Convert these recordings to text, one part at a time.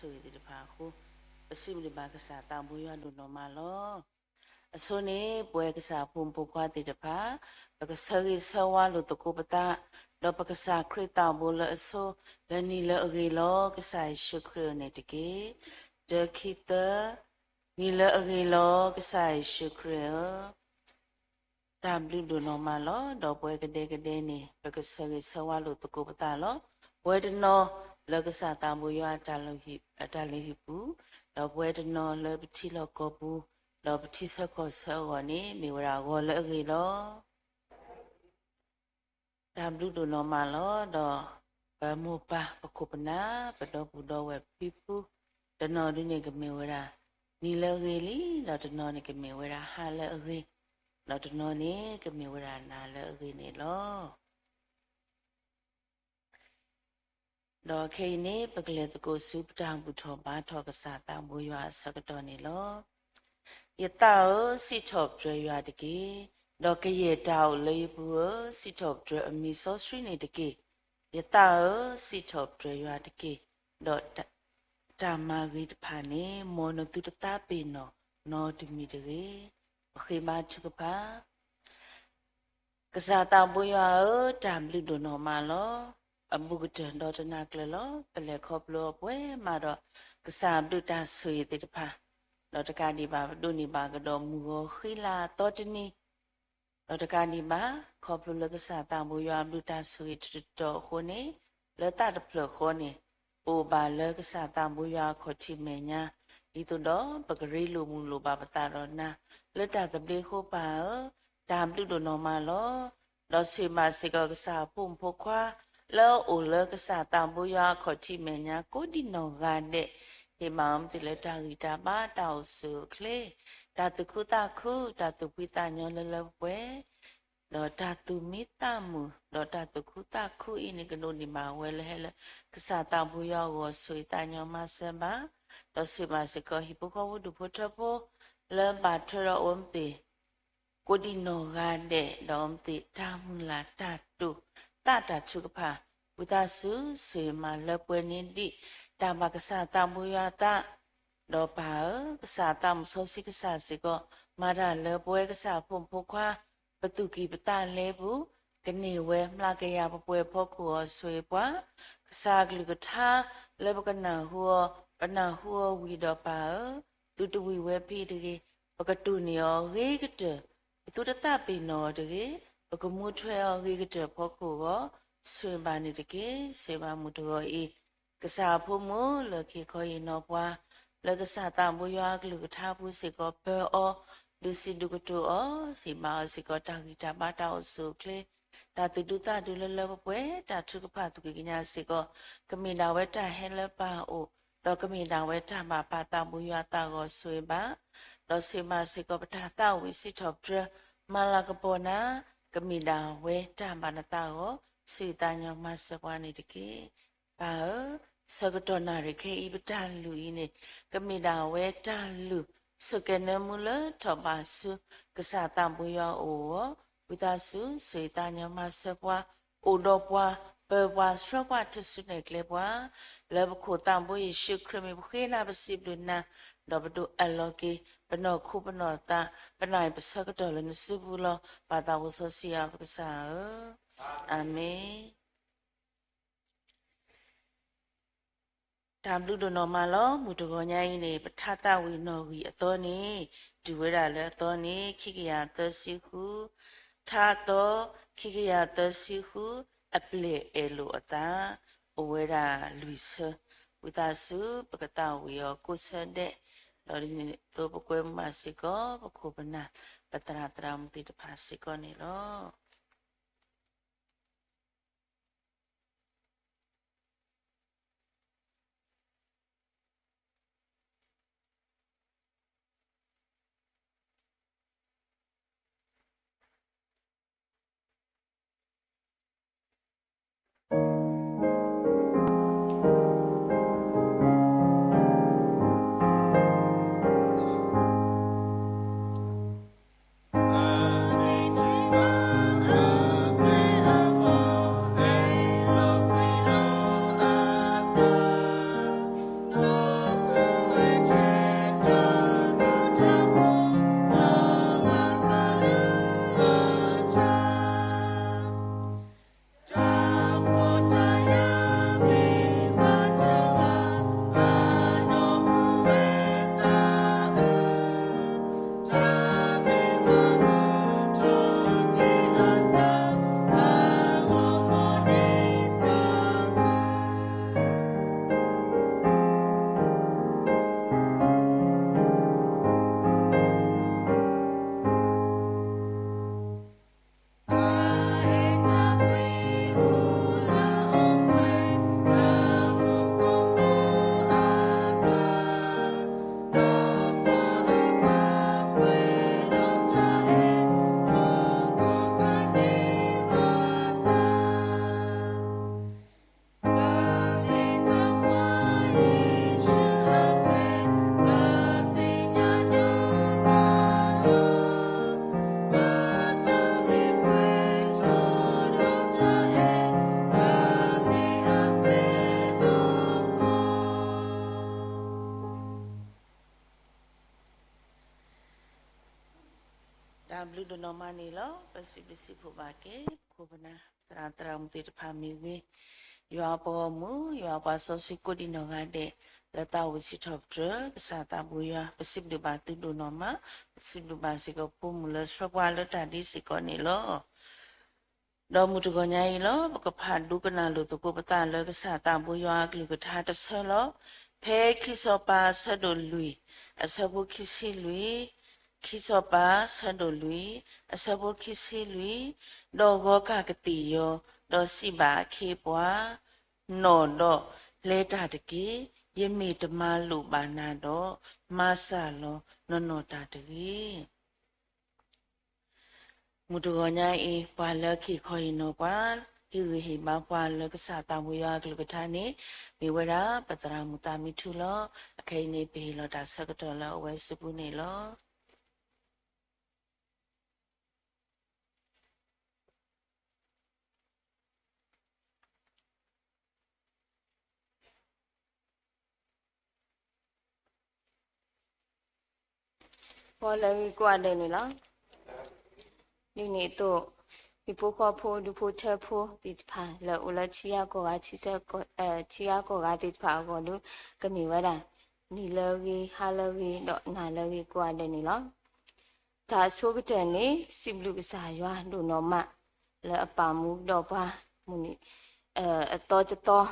ဆိုရတဲ့ပါခုပစိမဒီပါကစားတံဘူးရလူနော်မလောအစိုးနေပွဲကစားဖုန်ပုခွားတဲ့ပါပကစားရီဆဝါလူတကူပတာတော့ပကစားခရစ်တံဘူးလအစိုးလနီလအဂေလောကစားရှုခရနေတကေဒခိတနီလအဂေလောကစားရှုခရတမ်ဘလူဒနော်မလောတော့ပွဲကတဲ့နေပကစားရီဆဝါလူတကူပတာလောပွဲတနော်လကစားတံဘူးရတာလို့ဟိအတလေးဟိပူတော့ပွဲတနော်လပတိလောကဘူးလောပတိစကောဆောကနေမိဝရာကိုလည်းအေလောတမ်ဘလူဒနော်မလောတော့ဘမူပါပကုပနာပတော့ဘူးတော့ဝဲပိပူတနော်ဒီနေကမိဝရာနီလအေလီတော့တနော်နေကမိဝရာဟာလည်းအေတော့တနော်နေကမိဝရာနာလည်းအေနေလောတော့ခေနေပကလေတကိုစုပတံဘူးထောဘာထောကစားတံဘူးရွာဆကတော်နေလောယတောစီထော့ကျွေရွာတကေတော့ကရေတောက်လေးဘူးစီထော့ကျွေအမီဆောစထရီနေတကေယတောစီထော့ကျွေရွာတကေတော့တမဂိတဖာနေမောနတုတတာပေနောတမီတကေခေမချုကပါကစားတံဘူးရွာတမ်လူဒနော်မလောအမှုကတန်တော့တနာကလလောပလေခေါပလောပွဲမှာတော့ကစားဒုတာဆွေတဲ့တဖာတော့တကဒီပါဒုန်ဒီပါကတော့မူကိုခိလာတော့တနီတော့တကဒီပါခေါပလောကစားတံဘူးရွာဒုတာဆွေတော့ခုနေလတတဖလခေါနေအိုပါလကစားတံဘူးရွာခေါချိမေညာဒီတော့ပကရီလိုမူလိုပါပတာတော့နာလက်တာတပလေးခိုပါတမ်လူဒနော်မလောတော့ဆွေမစေကကစားဖုန်ဖို့ခွာလောအိုလကစားတံဘူးရွာခေါချိမေညာကိုဒီနော်ကတဲ့ဒီမမ်တိလက်တာဂီတာပါတောက်စုခလေတာတခုတာခုတာတပိတာညောလလပွဲတော့တာတူမီတာမူတော့တာတခုတာခုအင်းကနိုဒီမာဝဲလဲလဲကစားတံဘူးရွာကိုဆွေတာညောမဆမ်ပါတော့ဆွေမစကဟိပခဝဒုဖထဖိုလမ်ပါထရအုံးတေကိုဒီနော်ကတဲ့တော့တေတာမူလာတာတူတာချုကဖာဝဒဆုဆွေမလပွဲနေတိတာမကစားတံဘူးရွာတာတော့ပါကစားတံဆောစီကစားစီကမာရလပွဲကစားဖုန်ဖခွာပတုကီပတလဲဘူးကနေဝဲမလာကရပပွဲဖို့ကိုဆွေပွားကစားကလူကထားလေပကနာဟောပနာဟောဝီတော့ပါတူတူဝီဝဲဖိတကေပကတူနေရောရေကတတူတတပိနောတကေပကမှုထွဲရောရေကတဖို့ကိုဆွေပါနေတကေဆွေပါမှုတော်ဤကစားဖို့မလခေခေါ်ရင်တော့ပွားလကစားတံဘူးရွာကလူကထားဘူးစေကောပေအောလူစီဒုကတူအောစီမာစီကောတာဂီတာပါတောက်ဆုကလေတာတူတူတာဒူလလဘပွဲတာထုကဖတ်သူကညာစေကောကမင်တာဝဲတာဟဲလပါအိုတော့ကမင်တာဝဲတာမှာပါတံဘူးရွာတာကိုဆွေပါတော့ဆွေမစေကောပတာတာဝီစီထော့ပရမလာကပေါ်နာကမင်တာဝဲတာမနတာကိုဆွေတညောမဆကွာနေတကေပါစကတော်နာရခေဤပတလူဤနေကမိတာဝဲတလူစကနမူလထောပါစုကစားတံဘူးရောအိုဝိသစုဆွေတညမဆပွားအိုတော့ပွားပေပွားစရပွားတဆုနေကလေပွားလေဘခုတံဘူးရှိခရမေဘခေနာပစိဘလနာတော့ဘဒုအလောကေပနောခုပနောတာပနိုင်ပစကတော်လနစုဘူးလောပါတာဝဆစီယာပကစားအာမင်တမ်လူဒနော်မလောမူတကောညာင်းနေပထတဝိနောဝီအတော်နေဒူဝဲရလဲအတော်နေခိကရသစီခုထာတောခိကရသစီခုအပလေအလိုအတာအဝဲရလူဆဝိသစုပကတဝီယောကုဆတဲ့တော်ဒီတော့ပကွဲမစီကောပခုပနာပတရာတရာမတိတဖာစီကောနေလော Amen. ဒါဘလူဒနော်မနီလောပစီပစီဖို့ပါကေခုပနာတရာတရာမတိတဖာမီဝေရွာပေါ်မူရွာပါဆောစီကိုဒီနော်ကတဲ့လတဝစီထော့ဒရပစာတာဘူယာပစီဒဘာတူဒနော်မပစီဒဘာစီကိုပုံမလစပွာလတဒီစီကိုနီလောတော့မူတကညာရီလောပကဖာဒုကနာလို့တကိုပတလောကစာတာဘူယာကလူကထားတဆလောဖဲခိစောပါဆဒိုလူအစဘုခိစီလူခိစောပါဆဒိုလူအစဘုခိစီလူဒေါ်ဂောကကတိယောဒေါ်စီပါခေပွားနော်တော့လဲတာတကေယမေတမလူပါနာတော့မဆာလောနော်နော်တာတကေမူတကောညာအေပွာလခိခေါ်ရင်တော့ပွာဟိဝဟိမပွာလကစားတမွေရကလကထာနေမိဝရပတရာမူတာမိထုလောအခိနေပေလောတာဆကတော်လောအဝဲစပုနေလောပေါ်လည်းကွာတယ်နော်ဒီနေ့တော့ဒီပိုခေါ်ဖို့ဒီပိုချက်ဖို့ဒီဖာလောဦးလချီယာကိုကချီဆက်ကိုချီယာကိုကဒီဖာကိုလူကမီဝရနီလောဂီဟာလောဂီတော့နာလောဂီကွာတယ်နော်ဒါဆိုကတဲ့နေစိဘလူကစားရွာဒုနောမလဲအပါမှုတော့ပါမူနီအတော်တော်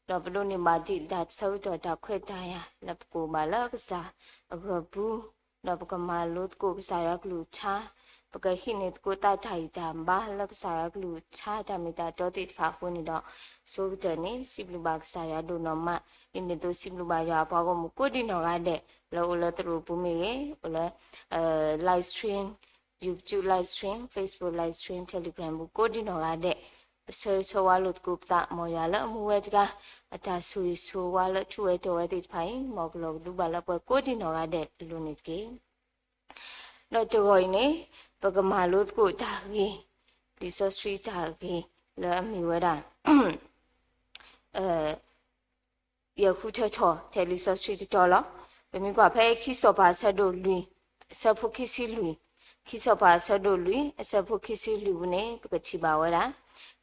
တော့ဘလို့နေမှာဒီဒါဆောက်တော့တာခွဲတာရလက်ကိုမလာကစားအခုဘူးတော့ပကမာလို့ကိုကစားရကလူချာပကဟိနေကိုတာထိုင်တာဘာလကစားရကလူချာတမီတာတော့တိဖာခုနေတော့ဆိုတဲ့နေစိဘလူဘာကစားရဒုနောမဒီနေတော့စိဘလူဘာရပါကမကိုဒီနော်ကတဲ့လောလတရူပူမီရေလဲ live stream YouTube live stream Facebook live stream Telegram ကိုဒီနော်ကတဲ့ဆိုဝါလုတ်ကုပတာမော်ရလာမူဝဲတကအတာဆူဆိုဝါလချွေတော်ဝဲတိဖိုင်မော်ဘလော့ဒူဘလာပွဲကိုဒီနော်ကတဲ့လူနေကေတော့ကြောင်းနေပကမာလုတ်ကိုတာကြီးဒီဆစထရီတာကြီးလာမီဝဲတာယခုချောတယ်လီဆစထရီတော်လားဘယ်မိကဖဲခိစောပါဆဒိုလူဆဖုခိစီလူခိစောပါဆဒိုလူဆဖုခိစီလူနေပကချီပါဝဲတာ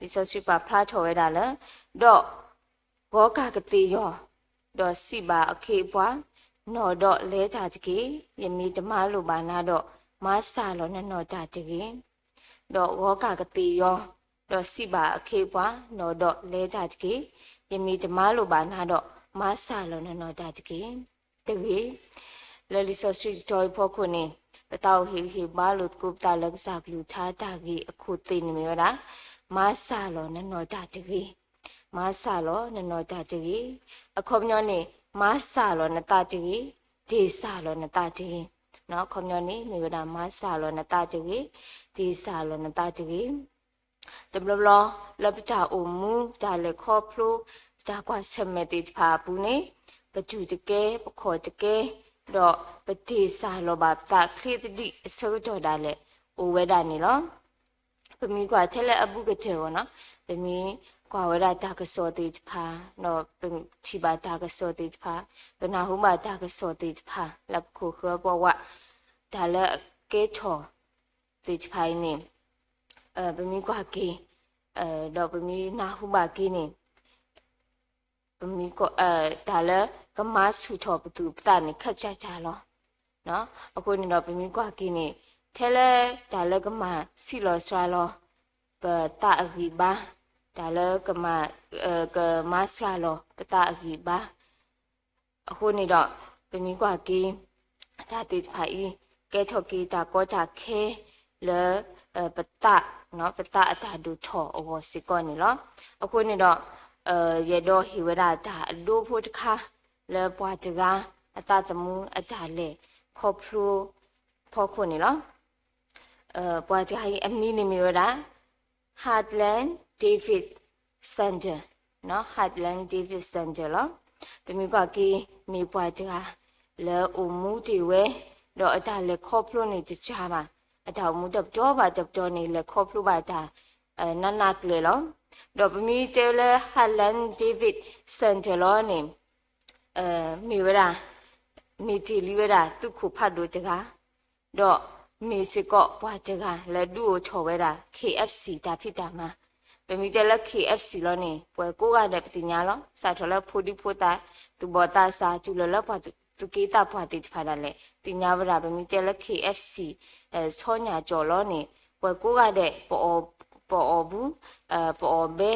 ဒီဆိုစီပါဖလာထော်ရတာလေတော့ဘောကကတိယောတော့စီပါအခေပွားနော်တော့လဲကြကြကြီးယမီဓမ္မလိုပါနာတော့မဆာလောနော်ကြကြကြီးတော့ဘောကကတိယောတော့စီပါအခေပွားနော်တော့လဲကြကြကြီးယမီဓမ္မလိုပါနာတော့မဆာလောနော်ကြကြကြီးတဝေလဲလီဆိုစီတော်ဖို့ခုနေပတောက်ဟီဘာလုတ်ကုပတာလက်စားကလူထားတာကြီးအခုသိနေမြတာမဆာလောနော်ကြကြကြီးမဆာလောနော်ကြကြကြီးအခုမျောနေမဆာလောနတကြကြီးဒီဆာလောနတကြကြီးနော်ခုမျောနေမိဝဒမဆာလောနတကြကြီးဒီဆာလောနတကြကြီးတဘလလပတာအမူဒါလေခေါဖလိုဒါကွာဆမတိဖာဘူးနေပကျူတကဲပခေါ်တကဲတော့ပတိဆာလောဘာတာခရစ်တိအစောတော်ဒါလေအိုဝဲဒါနေလောပမီကွာထဲလက်အပုကတဲ့ဘောနော်ပမီကွာဝရတာကစောတိဖာနော်ချီပါတာကစောတိဖာပနာဟုမတာကစောတိဖာလက်ခုခောဘောဝဒါလက်ကေထောတိဖာနေပမီကွာကေတော့ပမီနာဟုမကေနေပမီကွာဒါလကမဆုထောပတူပတာနေခက်ချချလောနော်အခုနေတော့ပမီကွာကေနေထဲလဲဒါလကမစီလောဆွာလောပတာအဂီဘာဒါလကမမဆာလောပတာအဂီဘာအခုနေတော့ပမီကွာကေဒါတိဖိုင်ကဲထော်ကီတာကောတာခဲလဲပတာနော်ပတာအတာဒူထောအဝစီကောနေလောအခုနေတော့ရေတော့ဟိဝရတာအလိုဖို့တခါလဲပွားကြကအတာချမူအတာလေခေါဖလိုဖောခုနေလောပွားကြအမီနေမီဝရ Heartland David Center နော် Heartland David Center လောပမီကကီမေပွားကြလဲအမူတီဝဲတော့အတာလေခေါဖလိုနေကြချပါအတောင်မူတော့ပါတော့နေလေခေါဖလိုပါတာနနကလေလောတော့ပမီတဲလေ Heartland David Center လောနေမီဝရမီတီလီဝရသူခုဖတ်လို့တကားတော့ မေစကော့ပွားတကလက်ဒူကိုချော်ဝဲတာ KFC တာဖြစ်တာမှာပမီတဲလက် KFC လောနေပွဲကိုကတဲ့ပတိညာလောစာထော်လက်ဖိုဒီဖိုတာသူဘောတာစာကျူလလက်ပွားသူကေတာပွားတိဖာတယ်လေတင်ညာဝရာပမီတဲလက် KFC ဆောညာကြော်လောနေပွဲကိုကတဲ့ပေါ်ဘူးပေါ်ဘဲ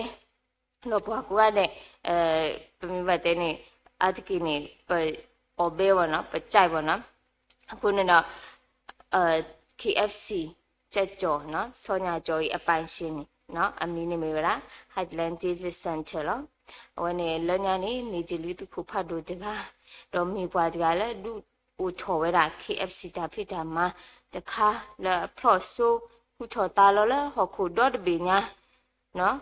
လောပွားကိုကတဲ့ပမီဘတဲ့နေအတကိနေပေါ်ဘဲဝနော်ပကြိုက်ဝနော်အခုနေတော့KFC ချက်ကြော်နော်ဆောညာကြော်ဤအပိုင်ရှင်နော်အမီနေမေရာ Highland David Center လောဝနေလညာနေနေကြလူသူဖဖတ်တို့တကားတော့မိပွားတကားလဲဒုအိုထော်ဝဲတာ KFC တာဖြစ်တာမှာတခါလဲဖလော့ဆိုခုထော်တာလောလဲဟောခုဒေါ်တပညာနော်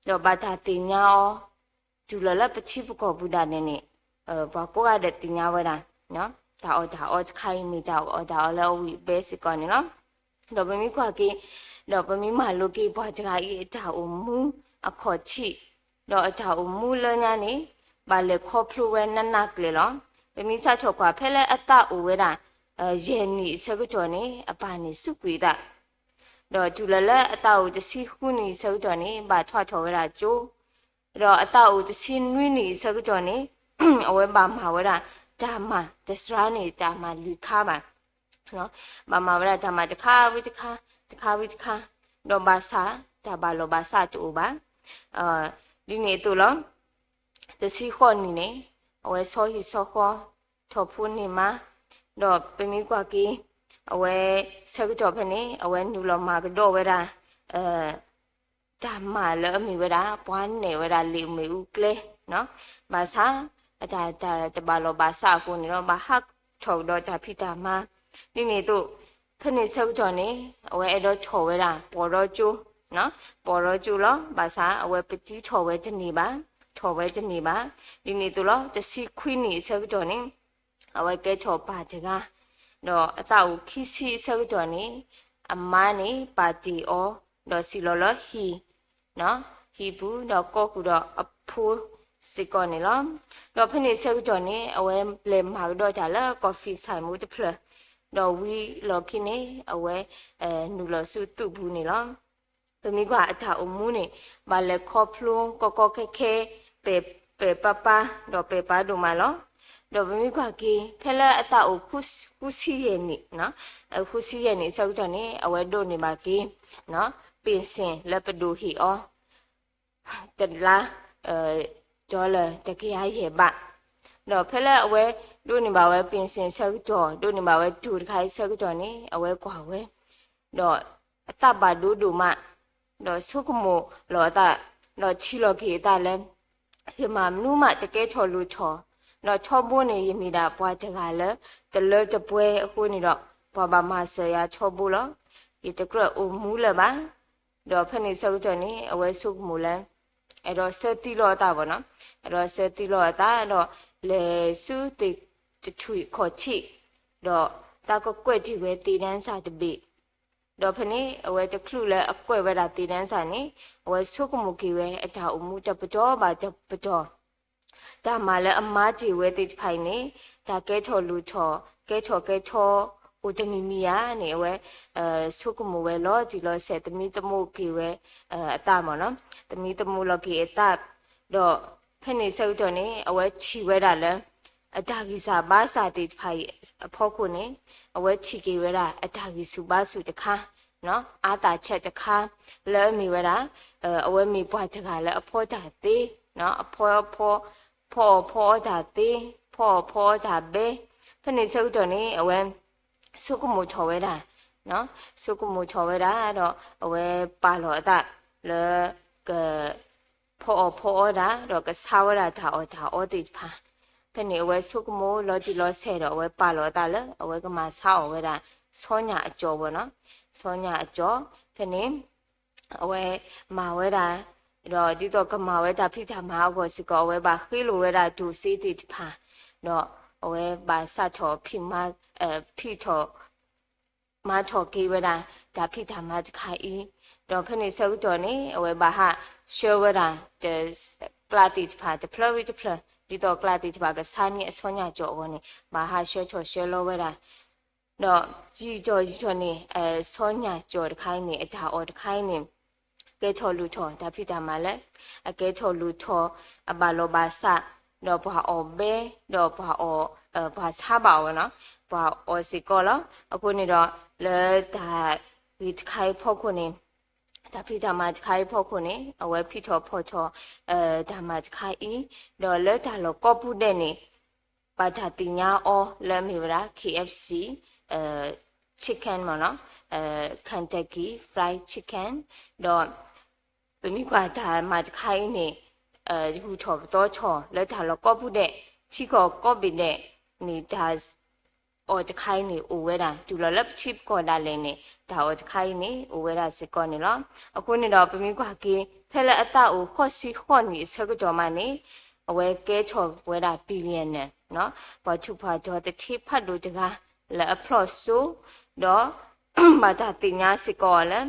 တော့ဘာသာတင်ညာအောကျူလလပချိပကောဘူဒါနေနေဘာကိုရတဲ့တင်ညာဝဲတာနော်ဒါအော်ခိုင်းနေတာဒါလောဝီဘဲစစ်ကောနေနော်တော့ဘမီကွာကေတော့ပမီမာလိုကေပွားကြကဤအတာအမူအခေါ်ချိတော့အတာအမူလညာနေဘာလေခေါဖလိုဝဲနနကလေလောပမီစာချောကွာဖဲလဲအတာအဝဲတာယေနီစကကြောနေအပါနေစုကွေတာတော့ကျူလလအတာအတစီခုနီစကကြောနေဘာထွားချောဝဲတာကျိုးတော့အတာအတစီနွိနီစကကြောနေအဝဲပါမှာဝဲတာဒါမှတစရာနေဒါမှလူခါပါနော်မဝဲတာဒါမှတခါဝိတခါတော့ဘာသာဒါဘာလောဘာသာတူပါဒီနေ့တူလောတစီခေါနီနေအဝဲဆောဟီဆောခေါထော်ဖူးနေမှာတော့ပမီကွာကီအဝဲဆက်ကြောဖနေအဝဲနူလောမာကတော့ဝဲတာဒါမှလည်းအမိဝဲတာပွားနေဝဲတာလီမီဦးကလေနော်ဘာသာဒါတဘာလောဘာသာကိုနေတော့ဘာဟတ်ထော်တော့ဒါဖြစ်တာမှာဒီနေ့တူဖနေဆောက်ကြောနေအဝဲအဲ့တော့ချော်ဝဲတာပေါ်တော့ကျိုးနော်ပေါ်တော့ကျိုးလောဘာသာအဝဲပတိချော်ဝဲတနေပါထော်ဝဲတနေပါဒီနေ့တူလောတစီခွိနေဆောက်ကြောနေအဝဲကဲချော်ပါတကားတော့အတောက်ခီစီဆောက်ကြောနေအမနေပါတီအောတော့စီလောလဟီနော်ဟီဘူးတော့ကောကူတော့အဖိုးစီကောနေလောတော့ဖနေဆောက်ကြောနေအဝဲလေမာတော့ကြလားကော်ဖီဆိုင်မှုတဖလတော့ဝီလော်ခိနေအဝဲနူလော်စုတုဘူးနေလောပမီကအတာအမှုနေဘာလေခေါဖလုံကောခဲခဲပေပပတော့ပေပါဒိုမလောတော့ပမီကကေဖဲလာအတာအခုစီရဲ့နေနော်အခုစီရဲ့နေစောက်တော့နေအဝဲတို့နေပါကေနော်ပင်စင်လက်ပဒူဟီအောတလာကျော်လေတကရရဲ့ပါတော့ဖဲလဲအဝဲတို့နေပါဝဲပင်စင်ဆက်ကြော်တို့နေပါဝဲတူတခိုင်းဆက်ကြော်နေအဝဲကွာဝဲတော့အတပါဒူဒူမတော့ဆုကမိုလောတာတော့ချီလောကေတာလဲဟိမမနုမတကဲချော်လူချော်တော့ချောဖို့နေရမိတာဘွားတကလဲတလဲတပွဲအခုနေတော့ဘာဘာမဆရာချောဖို့လောဒီတကရအမူးလဲပါတော့ဖနေဆက်ကြော်နေအဝဲဆုကမိုလဲအဲ့တော့စတိလောတာပေါ့နော်အဲ့တော့စတိလောတာတော့လေစုတိထွေခေါ်ချိတော့တာကကွက်ကြည့်ပဲတည်တန်းစာတပိတော့ဖနေအဝဲတခလူလဲအကွက်ပဲတာတည်တန်းစာနေအဝဲဆုကမူကီဝဲအတာအမှုတပတော်ပါတပတော်ဒါမှလည်းအမားကြည့်ဝဲတိဖိုင်နေဒါကဲချော်လူချော်ကဲချော်ဦးတမီမီယာနေဝဲဆုကမူဝဲလောကြည့်လောဆက်တမီတမိုကီဝဲအတာမော်နော်တမီတမိုလောကီအတာတော့ဖနေဆောက်တော့နေအဝဲချီဝဲတာလဲအတာဂီစာဘာစာတိဖိုင်အဖို့ခုနေအဝဲချီကေဝဲတာအတာဂီစုဘာစုတခါနော်အာတာချက်တခါလဲမီဝဲတာအဝဲမီပွားတခါလဲအဖို့တာသေးနော်အဖောတာသေးဖောတာဘေဖနေဆောက်တော့နေအဝဲဆုကမှုချော်ဝဲတာနော်ဆုကမှုချော်ဝဲတာတော့အဝဲပါလောအတာလဲကဖောတာတော့ကစားဝဲတာဒါတိဖာဖနေအဝဲဆုကမှုလောကြည့်လောဆဲတော့အဝဲပါလောတာလဲအဝဲကမှစားဝဲတာဆောညာအကျော်ပေါ့နော်ဆောညာအကျော်ဖနေအဝဲမာဝဲတာတော့ဒီတော့ကမာဝဲတာဖိတာမာအောစကောဝဲပါခေလိုဝဲတာဒူစီတိဖာတော့အဝဲပါစထောဖိမဖိထောမာထောကေဝဲတာဒါဖိတာမာတခိုင်တော့ဖနေဆောက်တော်နေအဝဲပါဟာရှောဝဲတာကလာတိဖာတဖလဝိတဖလဒီတော့ကလာတိဖာကစာနီအစောညာကြောဝနေဘာဟာရှောချောရှေလောဝဲတာ တော့ကြီးတော်နေစောညာကြော်တခိုင်းနေအတာအော်တခိုင်းနေကဲထော်လူထော်ဒါဖြစ်တာမှလည်းအကဲထော်လူထော်အဘလောဘာစာတော့ဘာအော်ဘဲတော့ဘာအော်ဘာစားပါဝနော်ဘာအော်စီကောလောအခုနေတော့လဲဒါဒီခိုင်ဖို့ခုနေဒါဖြစ်တာမှခိုင်ဖို့ခုနေအဝဲဖြစ်ထော်ဖို့ထော်ဒါမှခိုင်ဤတော့လဲဒါလောကောပုတဲ့နေပါတာတင်ညာအော်လဲမီဗရာ KFC chicken မနော်Kentucky fried chicken တော့ဘယ်မိကွာဒါမှခိုင်းနေဒီဟူထော်တော့ချော်လဲဒါလောကောပုတဲ့ချီကောပီတဲ့နေတာအော်တခိုင်းနေအိုဝဲတာဒူလောလက်ချစ်ကောဒါလဲနေဒါအော်တခိုင်းနေအိုဝဲတာစကောနေလောအခုနေတော့ဘယ်မိကွာကေဖဲလက်အတအိုခော့စီခော့နေစကကြော်မနေအဝဲကဲချော်ဝဲတာဘီလီယံနဲ့နော်ဘာချူဖာတော့တတိဖတ်လို့တကားလဲအဖလော့ဆိုတော့ဘာသာတင်ညာစကောလဲ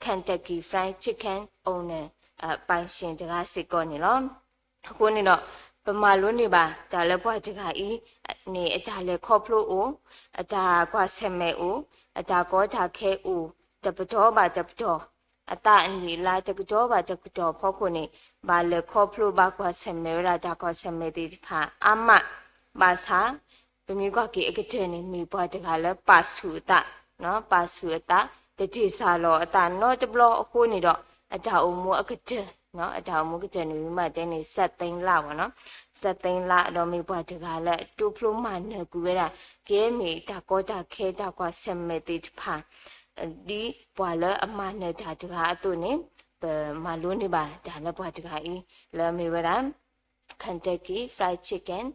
Kentucky fried chicken owner ပိုင်ရှင်တကားစကောနေလောအခုနေတော့ပမာလုံးနေပါဒါလည်းဘွားတကားဤနေအတားလဲခေါပလို့အိုအတားကွာဆက်မဲအိုအတားကောတာခဲအိုတပတော်ပါတပတော်အတားအနီလာတကတော်ပါတကတော်ဖောက်ခုနေဘာလဲခေါပလို့ပါကွာဆက်မဲရာတာကွာဆက်မဲဒီခါအမဘာသာဘယ်မျိုးကကေအကတဲ့နေမိဘွားတကားလဲပါစုတာနော်ပါစုတာတတိစာလောအတားနော်တဘလောအခုနေတော့အတားအုံမအကတဲ့နော်အတားအုံမကတဲ့နေမှတဲ့နေဆက်သိန်းလာပါနော်ဆက်သိန်းလာတော့မိဘွားတကားလဲတူဖလိုမှနေကူရတာကဲမီတာကောတာခဲတာကွာဆက်မဲတိဖာဒီဘွားလဲအမနဲ့တာတကားအတူနေမလုံးနေပါဒါလည်းဘွားတကားဤလဲမိဝရံKentucky fried chicken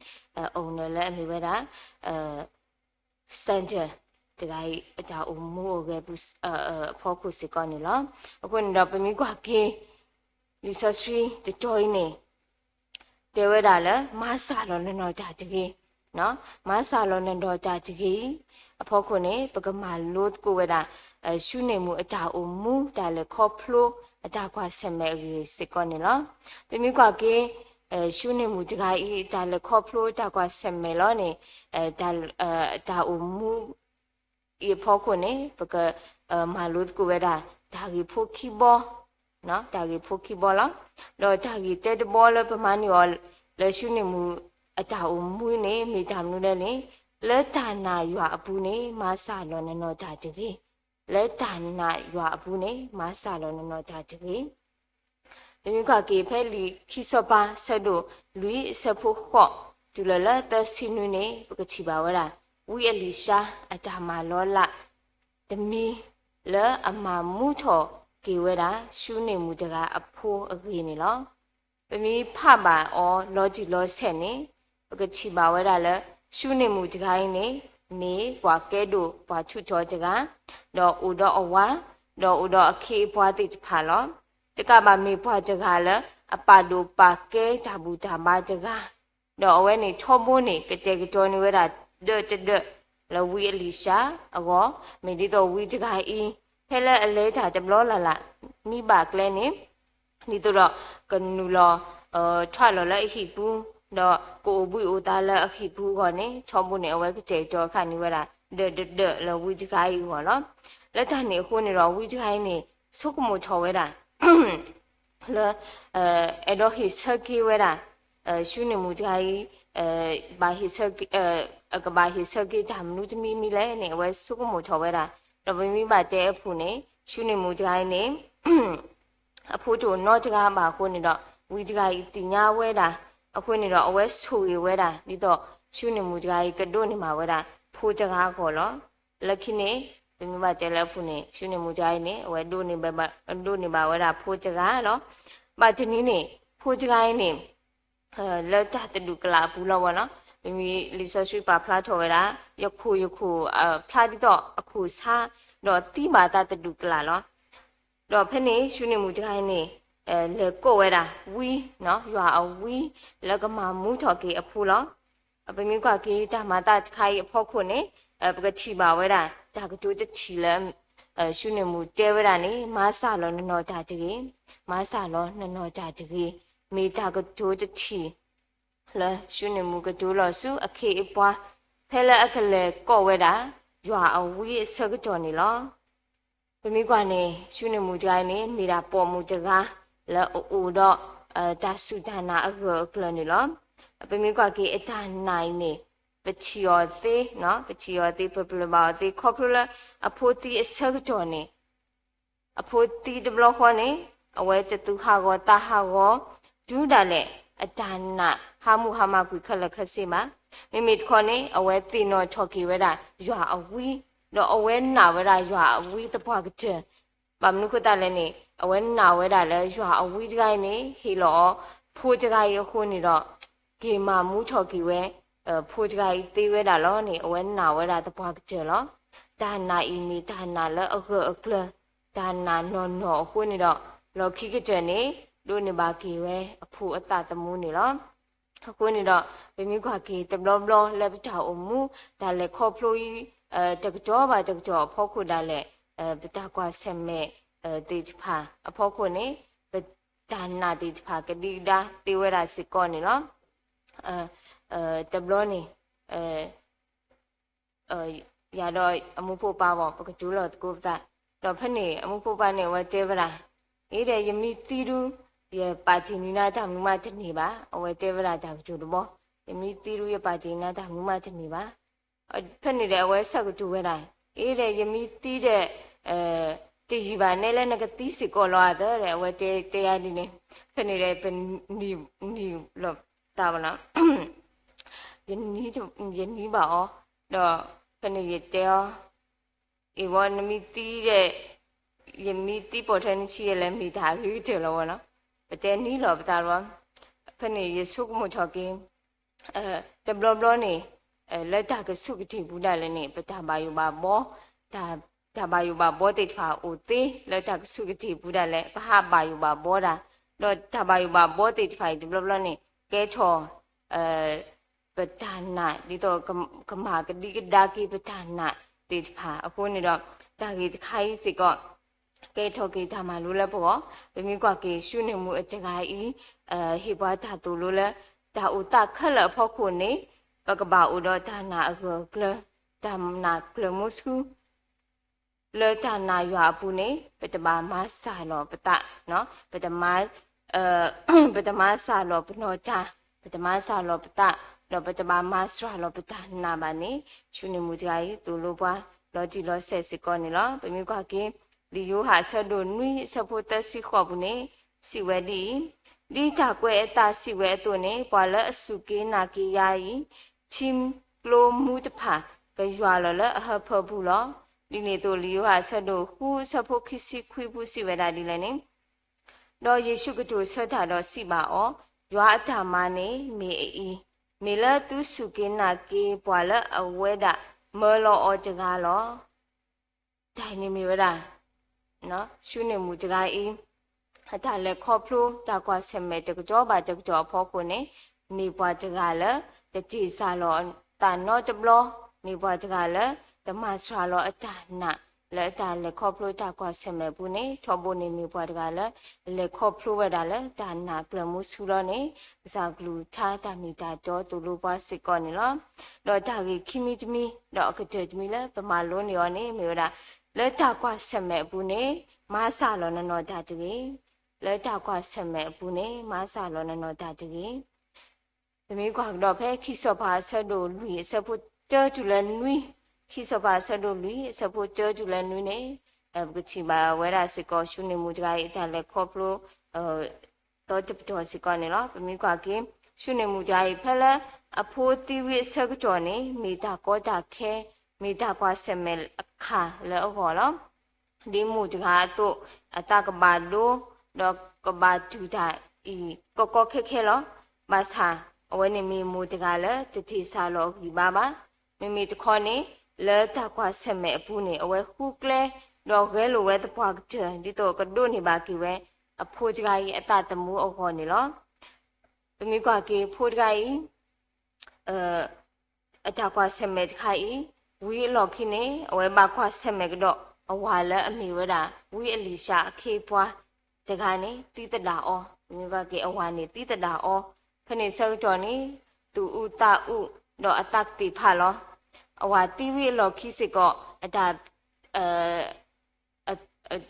owner လဲမိဝရcenter တကယ်အတာအမှုပဲဖောက်ခုစကနေလောအခုနေတော့ပမိကွာကေ research တတော်နေတဲဝဲတာလဲမဆာလောနော်တာတကြီးနော်မဆာလောနော်တာတကြီးအဖောက်ခုနေပကမာလို့ကိုဝဲတာရှုနေမှုအတာအမှုတာလဲခေါဖလိုအတာကွာဆက်မဲစကနေလောပမိကွာကေရှုနေမှုတကယ်တာလဲခေါဖလိုတာကွာဆက်မဲလောနေတာအမှုอีพอคนเนี่ยปกมาลุดกูเวดาดากีพวกคีย์บอร์ดเนาะดากีพวกคีย์บอร์ดแล้วดากีเตดบอลแล้วประมาณนี้อ๋อแล้วชุนี่มูอาจารย์มูเนี่ยมีทำนู่นนี่แล้วทานาอยู่อาบุเนี่ยมาสาลอนนอตาจิกีแล้วทานาอยู่อาบุเนี่ยมาสาลอนนอตาจิกีเป็นมีความเกี่ยวกับลีคิดสบายสะดวกลุยสะพุกข้อจุลละแต่สิ่งนี้ปกติบ่าวละဝီအလီရှာအတာမာလောလာတမီလဲအမမူထောကေဝဲတာရှုနေမှုတကအဖိုးအကြီးနေလောပမီဖပါအောလောဂျီလောဆက်နေပကချီပါဝဲတာလဲရှုနေမှုတကိုင်းနေကွာကဲတို့ပွားချွချောတကတော့ဥတော်အဝါတော့ဥတော်အခေပွားတိဖာလောတကပါမေပွားတကလဲအပါဒိုပါကဲဓာဘူးဓာမတကတော့အဝဲနေချောမိုးနေကတဲ့ကတော်နေဝဲတာde la wi elisha ago me di to wi de kai i phele ale tha de blo la mi ba kle ni to ro kanu lo thwa lo la hi pu do ko bu o ta la hi pu go ni chom bu ni awe ke je jo kha ni wa la de la wi de kai i go lo la tha ni ho ni ro wi de kai ni su ko mo cho we da la edo hi saki we da shu ni mu de kai ba hi sakiကဘာဟိစကေတမနုတမီမီလဲနေဝဲစုကမို့ထော်ဝဲတာတပမီပါတဲ့အဖူနေရှုနေမှုကြိုင်းနေအဖိုးတို့တော့တကားမှာကိုနေတော့ဝီတကားတင်ညာဝဲတာအခုနေတော့အဝဲဆူရဝဲတာဒီတော့ရှုနေမှုကြိုင်းကတို့နေမှာဝဲတာဖိုးတကားခေါ်လောလက်ခိနေပမီပါတဲ့လက်ဖူနေရှုနေမှုကြိုင်းနေအဝဲတို့နေပါဝဲတာဖိုးတကားလောပါတနီးနေဖိုးတကားနေလက်တတူကလာဘူးလောဝနော်มีรีเสิร์ชปาพลาโทเวรายคูพลาดิดออคูซาดอตีมาตาตะดุกลาลอดอเพนี่ชุนิมูจไกนี่เลโกเวราวีเนาะยัวอวีแล้วก็มามูทอเกอพูลอไปมีกว่าเกตามาตาไคพอคนนี่ปกติบ่าเวราตากจูจะฉีละชุนิมูเตเวรานี่มาซาลอนนอตาจิกีมาซาลอนนอตาจิกีมีตากจูจะฉีလဲရှုနေမှုကဒူလို့စုအခေအပွားဖဲလဲအခလဲကော့ဝဲတာ ရွာအဝေးဆက်ကကြော်နေလောပမိကွာနေရှုနေမှုကြိုင်းနေမိတာပေါ်မှုတကားလဲအိုတော့ဒါစုဒါနာအကလနေလောပမိကွာကေအတနိုင်နေပချီယောသေးနော်ပချီယောသေးပပလဘာသေးခေါပလအဖိုတီအဆက်ကကြော်နေအဖိုတီဒဘလခေါ်နေအဝဲတတူခါကောတာဟာကောဒူးဒါလေအတနာဟာမှုဟာမကွခလခစီမမိမိခေါ်နေအဝဲတင်တော့ချော်ကီဝဲတာရွာအဝီးတော့အဝဲနာဝဲတာရွာအဝီးတပွားကကျဘာမနုခတလည်းနေအဝဲနာဝဲတာလည်းရွာအဝီးတကိုင်းနေဟီလောဖိုးတကိုင်းရခုနေတော့ဂေမာမူချော်ကီဝဲဖိုးတကိုင်းသေးဝဲတာလောနေအဝဲနာဝဲတာတပွားကကျလောဒါနာအီမီဒါနာလည်းအကလဒါနာနော်ခုနေတော့လောခိကကျနေတို့နေပါကီဝဲအဖူအတတမူးနေလောအခုနေတော့ဘမိခွာကီတဘလဘလလက်ပတာအမှုဒါလည်းခေါပလိုီတကကြောပါတကကြောဖောခုဒါလည်းပတာကွာဆက်မဲ့တေချဖာအဖောခုနေပဒါနာတေချဖာကတိဒါတေဝရစစ်ကောနေနော်တဘလနေရတော့အမှုဖို့ပါပေါ့ပကကျူလို့ကိုတာတော့ဖက်နေအမှုဖို့ပါနေဝဲတဲဗရာအေးတဲ့ယမိတီရူye pajini na da muma tni ba awe tevra da ju bo yemi tiru ye pajini na da muma tni ba phet ni de awe sak ju we dai e de yemi ti de ti ji ba ne le na ka ti si ko lo da de awe te ya ni ne phet ni de ni lo ta ba na ye ni ba o do phet ni ye te o e wo nmi ti de yemi ti po the ni chi ye le mi da hu je lo noပတဲနီးလောပတာရောဖနေယေဆုကမှုချောကင်းတဘလဘလနေလက်တာကဆုကတိဘူးဒါလည်းနေပတာဘာယူပါဘောဒါဘာယူပါဘောတိထွာအိုသေးလက်တာကဆုကတိဘူးဒါလည်းပဟာဘာယူပါဘောဒါတော့ဒါဘာယူပါဘောတိထွာတဘလဘလနေကဲချောပတာနာဒီတော့ကမာကတိကဒါကိပတာနာတိထွာအခုနေတော့ဒါကြီးတခိုင်းစစ်ကောကဲထောကေတာမလိုလဲပေါ့ဘမီကွာကေရှုနေမှုအတကိုင်ဟေဘွားတာတူလိုလဲဒါဥတခက်လဖို့ခုနေပကဘာဥဒတာနာအကလတမ်နာကလမုစကူလေတာနာရွာပူနေပတမမဆာလောပတနော်ပတမဆာလောပနောချာပတမဆာလောပတလောပတမမဆရာလောပတနာပါနေရှုနေမှုကြိုင်တူလိုပွားလောကြည့်လောဆက်စစ်ကောနေလောဘမီကွာကေဒီယိုဟာဆဒိုနွိစဖို့တစီခေါဘူးနေစီဝဲဒီတာကွဲအတာစီဝဲအတုနေပွာလအစုကေနာကေယာယီချင်းကလိုမှုတဖာကရွာလလအဟဖဘူးလောဒီနေတို့လီယိုဟာဆဒိုဟူစဖို့ခစီခွေဘူးစီဝဲတာဒီလည်းနေတော့ယေရှုကတိုဆက်တာတော့စီပါဩရွာအတာမနေမေအီမေလတုစုကေနာကေပွာလအဝဲတာမေလောဩတကားလောဒိုင်နေမီဝဲတာနော်ရှုနေမှုကြိုင်အင်းအတာလက်ခေါပလိုတာကွာဆမဲတကြောပါတကြောဖောခုနေပွားကြကလည်းတကြည်စာလောတာနောတဘလနေပွားကြကလည်းဓမ္မစရာလောအတာနာလက်တာလက်ခေါပလိုတာကွာဆမဲဘူးနေထောဖို့နေပွားကြကလည်းလက်ခေါပလိုဝဲတာလည်းတာနာကလမှုဆူလောနေဇာဂလူထားတာမီတာတော့တူလိုပွားစစ်ကောနေလောတော့တာကြီးခိမီတမီတော့အကကြမီလည်းပမာလုံးနေရောနေမျိုးတာလက်တာကွာဆက်မဲ့ဘူးနေမဆာလောနော်တာကြီးလက်တာကွာဆက်မဲ့ဘူးနေမဆာလောနော်တာကြီးသမီးကွာတော့ဖဲခိစောပါဆက်တို့လူဆက်ဖို့ကြောကျူလဲနွီခိစောပါဆက်တို့လူဆက်ဖို့ကြောကျူလဲနွီနေပကချီပါဝဲရစစ်ကောရှုနေမှုကြိုင်ဒါလက်ခေါပလိုတော့တပတော်စစ်ကောနေလောသမီးကွာကင်းရှုနေမှုကြိုင်ဖဲလဲအဖိုးတီဝိဆက်ကကြောနေမိတာကောတာခဲမိတာကွာဆက်မဲ့အခါလဲဟောလောဒီမှုတကားတို့အတကဘာလိုတော့ကဘာကျူတာဤကောခဲလောမဆာအဝဲနေမိမှုတကားလဲတတိဆာလောဒီပါမိတခေါနေလဲတကွာဆက်မဲ့အပူနေအဝဲခုကလဲတော့ခဲလိုဝဲတပွားကြဒီတော့ကဒိုနေပါကီဝဲအဖိုးတကားဤအတတမှုအခေါ်နေလောမိကွာကီဖိုးတကားဤအတကွာဆက်မဲ့တခါဤဝီလော်ခိနေအဝဲပါခွာဆက်မဲ့ကတော့အဝါလဲအမီဝဲတာဝီအလီရှာအခေပွားတခါနေတိတတာဩမြကကေအဝါနေတိတတာဩခနေဆောကြောနေတူဥတာဥတော့အတက်တိဖာလော အဝါတီဝီလော်ခိစစ်ကောအတာ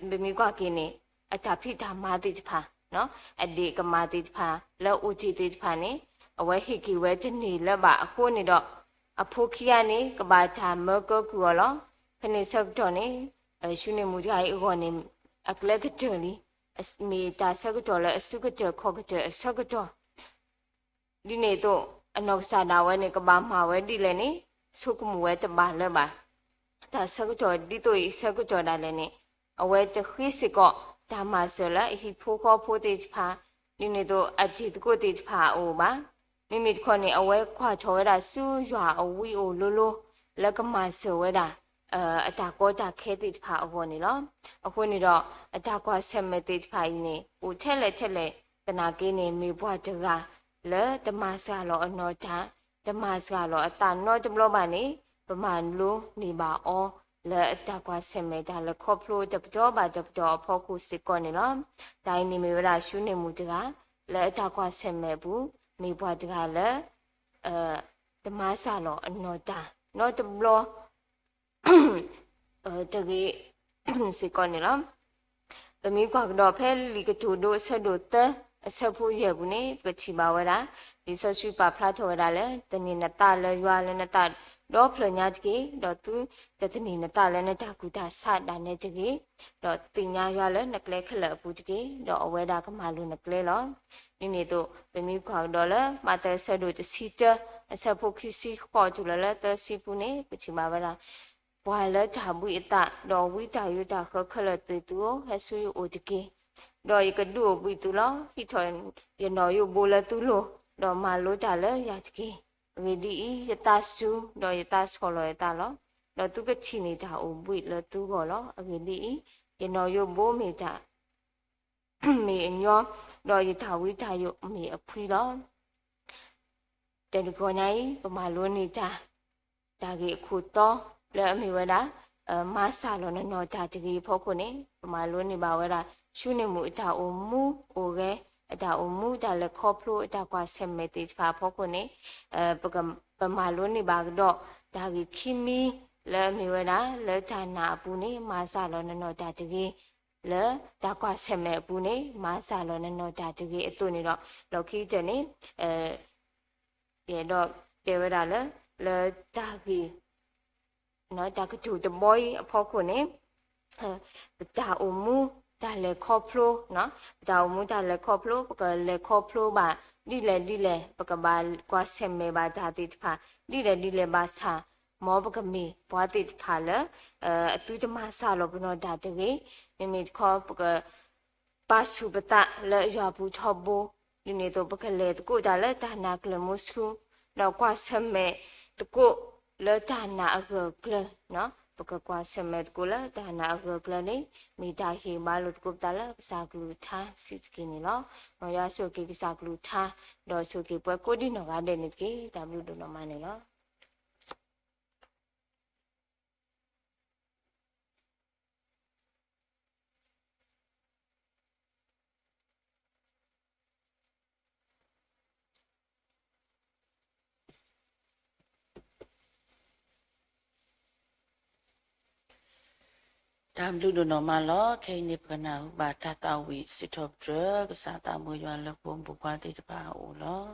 ဘယ်မီကွာကင်းနေအတာဖိတာမာတိဖာနော်အဒီကမာတိဖာလောဦးချီတိဖာနေအဝဲဟိကီဝဲတနေလက်ပါအခုနေတော့အဖိုးခီကနေကဘာသာမကောကူလောဖနေဆက်တော့နေရှုနေမှုကြိုင်အောနေအကလကတလီမီတာဆက်တော့လဲအစုကကြခေါကကြအဆကတော့ဒီနေတော့အနောက်စာနာဝဲနေကဘာမှာဝဲဒီလဲနေဆုကမှုဝဲတပါလဲပါဒါဆက်တော့ဒီတော့ဆက်တော့ဒါလဲနေအဝဲတခိစကောဒါမှဆိုလဲဟိဖိုးခေါ်ဖိုးတေးဖာဒီနေတော့အကြည့်တကိုတေးဖာအိုပါမိမိခေါနေအဝဲခွာချော်ရတာစူးရွာအဝီအိုလိုလိုလက်ကမဆိုဝဲတာအတာကောတာခဲတေးဖာအောနေလောအခုနေတော့အတာကွာဆက်မဲ့တေးဖာကြီးနေဟိုချက်လက်တနာကင်းနေမိဘွားတကလဲတမဆာလောအနော်တာတမဆာလောအတာနော်တဘလောပါနေပမာလိုနေပါအောလဲအတာကွာဆက်မဲ့တာလခေါပလိုတပတော်ပါတပတော်အဖို့ခုစစ်ကောနေလောတိုင်းနေမိဝရရှုနေမှုတကလဲအတာကွာဆက်မဲ့ဘူးမိဘွားတကလည်းတမဆာလောအနော်တာနော်တဘလောတကြီးစီကောနေလားတမီကတော့ဖဲလီကတူဒိုဆက်ဒိုတအဆက်ဖို့ရဘူးနေပချီပါဝရာဒီဆဆွပါဖလာထော်ရလဲတနေနတလဲရွာလဲနတတော့ဖလညာကြီးတော့သူတနေနတလဲနတကူတာဆတာနေကြီးတော့တင်ညာရွာလဲနကလဲခလအပူကြီးတော့အဝဲတာကမာလူနကလဲလောဒီနေတော့တမီကတော့လဲမတဲဆက်ဒိုတစီတအဆက်ဖို့ခီစီခေါ်ကြလဲတစီပူနေပချီပါဝရာဘွာလဲဓာဘူးအတတော့ဝိတာယုတာခလတေတူဟဆူယိုတကေတော့ရကဒူဘူးတူလောဟိထွန်ရနော်ယိုဘိုလဲတူလောတော့မာလို့တာလဲရတကေဝီဒီယတဆူတော့ယတဆောလောယတလောတော့သူကချီနေတာအိုဘူးလဲတူကောလောအဝီဒီရနော်ယိုဘိုမီတာမေညောတော့ယထာဝိတာယိုမေအဖွီလောတဲလကောနိုင်ပမာလို့နေတာဒါကြီးအခုတော့လဲအမေဝဒမဆာလောနော်တာတကြီးဖို့ခုနေပမာလို့နေပါဝဒရှုနေမှုအတာအမှုအိုခဲအတာအမှုဒါလဲခေါပလိုအတာကွာဆက်မတေဖာဖို့ခုနေပမာလို့နေပါတော့ဒါကြီးခီမီလဲအမေဝဒလဲဌာနာပူနေမဆာလောနော်တာတကြီးလဲတာကွာဆက်မဲ့ပူနေမဆာလောနော်တာတကြီးအတူနေတော့လောက်ခီကျနေရေတော့တေဝဒလဲတာကြီးနော်ဒါကတူတဘွိုးအဖို့ခုနေဒါအမှုဒါလေခေါပလိုနော်ဒါအမှုဒါလေခေါပလိုပကလေခေါပလိုပါဒီလေပကဘာကွာဆမ်မေဘာဒါတိဖာဒီလေဘာစာမောပကမီဘွာတိဖာလေအတူတမဆာလောဘနောဒါတကြီးမိခေါပကပါစုပတလေရွာဘူးထောဘူဒီနေတော့ပကလေတကိုဒါလေဒါနာကလမုစခုတော့ကွာဆမ်မေတကိုလဲဒါနာအကကလနော်ပကကွာဆမတ်ကိုလာဒါနာအကကလနေမိတာဟေမာလို့ကုတ်တလာစာကလူသာစစ်ကင်းနော်မရဆိုကေစာကလူသာတော့ဆိုကေပွဲကိုဒီနော်ကတဲ့နေကေဒါဘလူဒနော်မနေနော်တမ်လူဒနော်မလောခိနေပကနာဟုပါတတဝီစစ်ထော့ဒရကစားတာမွေရွာလပုံပပွားတိတပါအိုလော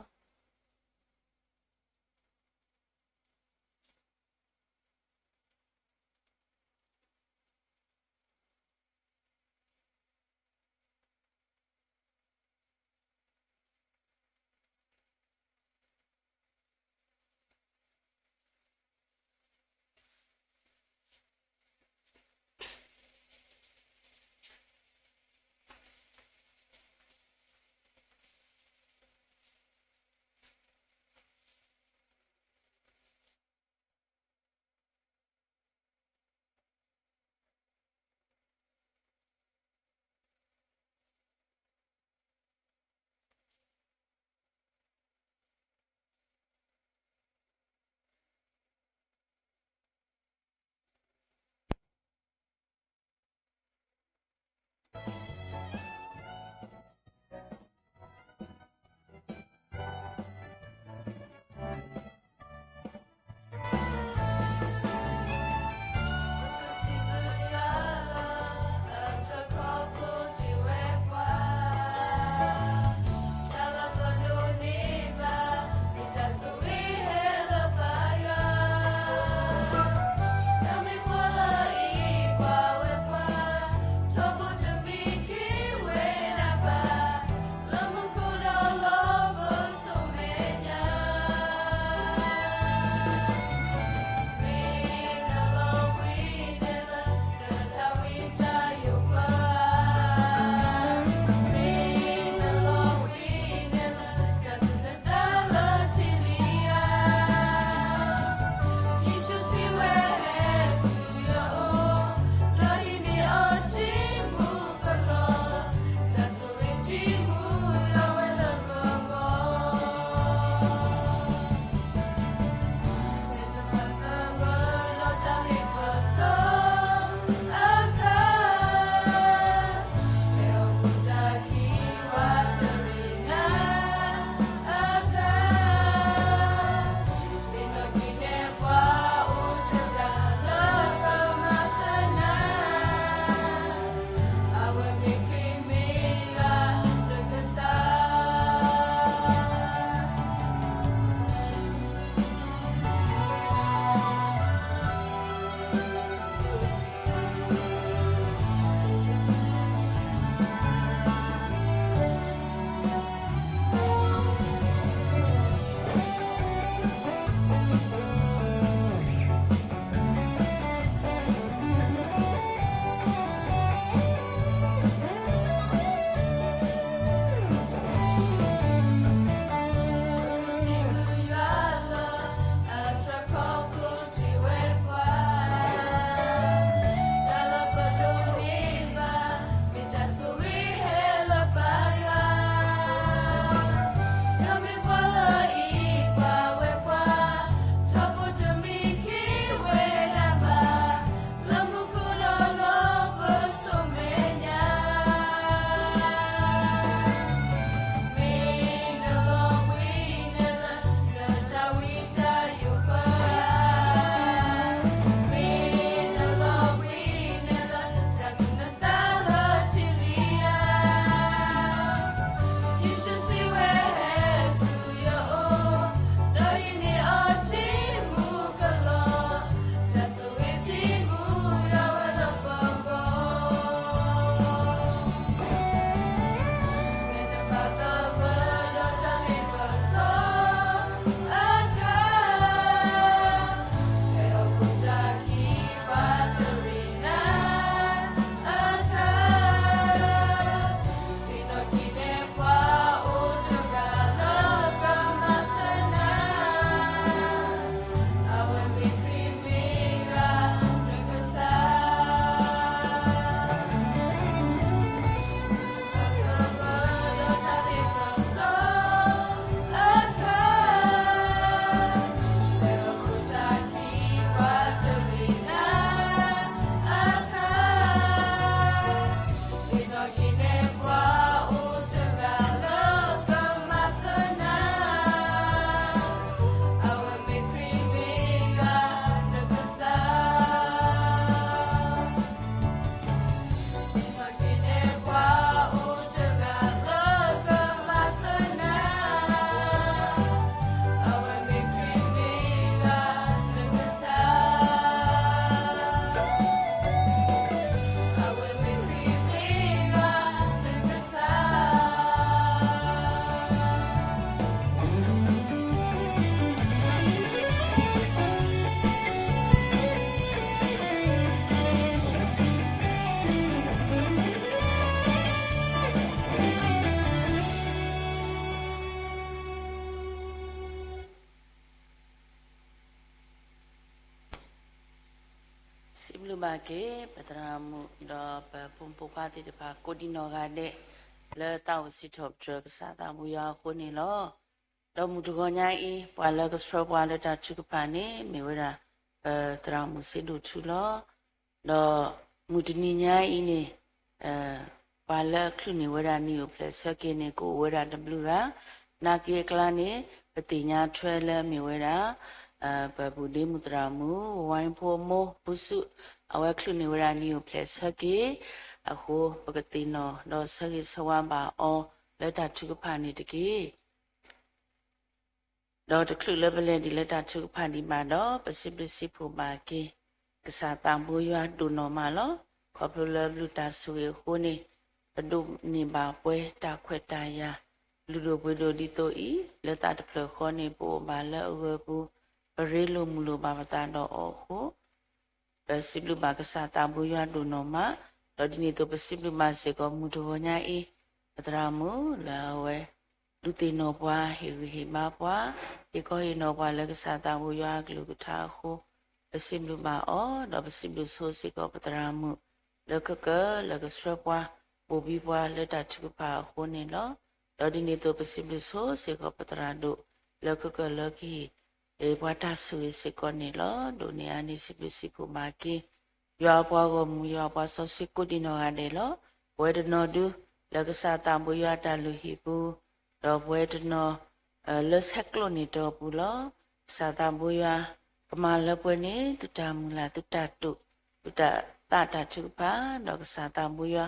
Siblu bage patramu do pumpukati de pa kodino gade le tau sitop drug sata muya kuni lo do mudugonya I pala gastro pala da chukupani miwira patramu sidu chulo do mudininya ini pala kluni wira ni u plus sakine ko wira w ga naki klani patinya twele miwira Babudi mudramu wine po mo pusu awa kluni wira ni u plus saki ako pagatino do saki sawamba o leta chukupani tiki do the clue level di leta chukupani ma do pasibisi po ba ki kasata buya do no malo koplo luta suye hone padu ni ba pwe ta kweta ya ludo pwedo dito I leta de plo khone po ba la ubu Relo mulo babata do oho pesiblu bakasata buya do noma do dinito pesiblu masiko mudonya I patramu lawe lutino bwa hima bwa iko hino bwa lakasata buya glukta ho pesiblu ba o do pesiblu sosiko patramu lakaka lakasra bwa bobi bwa leta chupa ho ne lo do dinito pesiblu sosiko patrado lakaka laki Wata sui sikoni lo dunia ni sipu maki yo apa go mu yo apa so siku dino ade lo wede no du lagasa tambu yo ada lu hibu do wede no le saklo ni do pu lo sa tambu yo kemala pune tutamula tutatu tuta tata chupa do sa tambu yo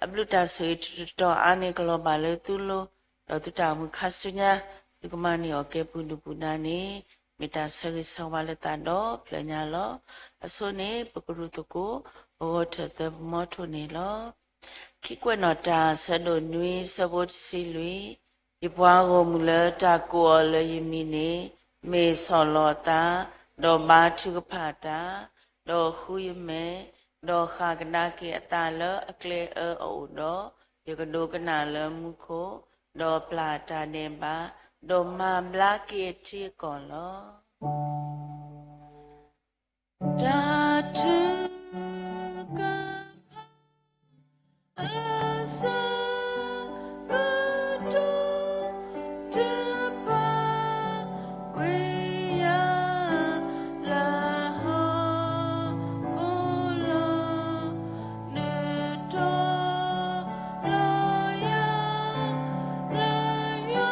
abluta sui to ane global tu lo do tutamu khasunya kumani oke pundu punani Mita sagi sawale tando planya lo asone pekurutuku ogote te moto ni lo kikwe nota sado nui sabot silui ipwago mule ta ko le yimini me solota do ba chukapata do huyme do khagna ki atala akle o do yekado kana le mukho do plata nemba do ma blaki chi kolo da tu ga asa do de ba kwe ya la ha ko lo ne to la ya la ya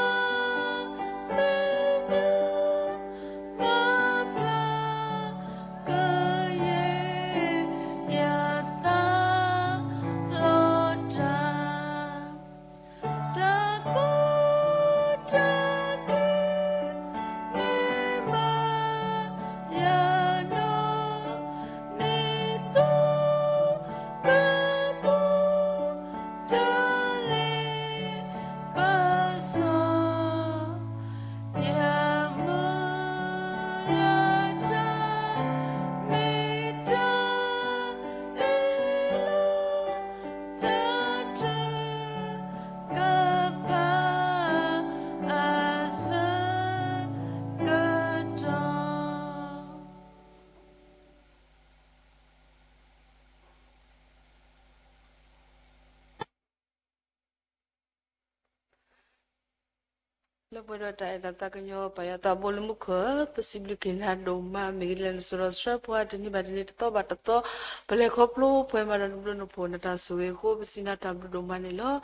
Lepas itu datang kenyo payah tak boleh muka possibly kena doma mikirin surat surat buat ini badan itu to badan to boleh koplo pun badan belum pun nata suwe ko besina tablu doma ni lo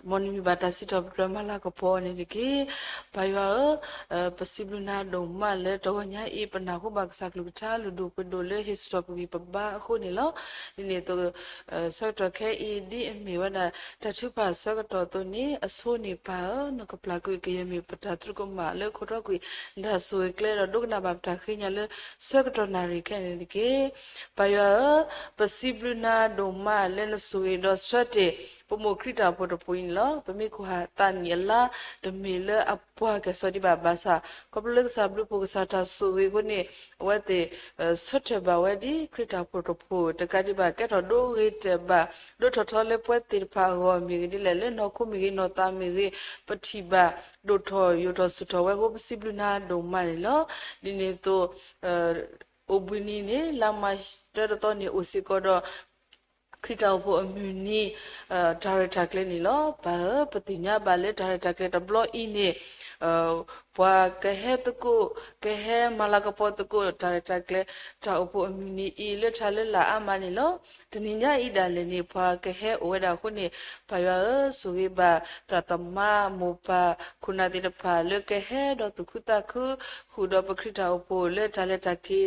moni mi batasi tablu doma lah kopo ni diki payah possibly na doma le tawanya I pernah ko baksa kelukca ludu pedole history pergi peba ko ni lo ini to surat ke ini miwana tercuba surat to ni aso ni pa nak pelaku kaya Pata terkoma le kota kui dah suai clear dok na bab takhinya le secretary kan dike paya possibly doma le suai do strate pomokrita poto point lo pemiku ha tan yella de mele apwa ke sodi babasa koplo sablu pogasa suai ko ni wate sote ba wadi krita poto po de kadi ba ke do gate ba do totole pwetir pa ho mi di le no ko mi no ta mi patiba do to yo to suto we ko possibly na do mani lo dine to obuni ne lama to ne osikodo ခရစ်တော်ဖို့အမြူနီဒါရတာကလေးနီလောဘာပတိညာဘာလေဒါရတာကလေးတဘလော့အင်းနေပွာကဟဲတကိုကဟဲမလာကပေါ်တကိုဒါရတာကလေးတာအဖို့အမြူနီအီလက်ချလက်လာအမနီလောတနိညာဣဒါလေနေပွာကဟဲဝဲတာခုနေဘာရဆိုရပါတတမမောပါခုနာတိတဖာလေကဟဲတော့တခုတခုခုတော့ပခရစ်တော်ဖို့လေဒါလက်တာကိ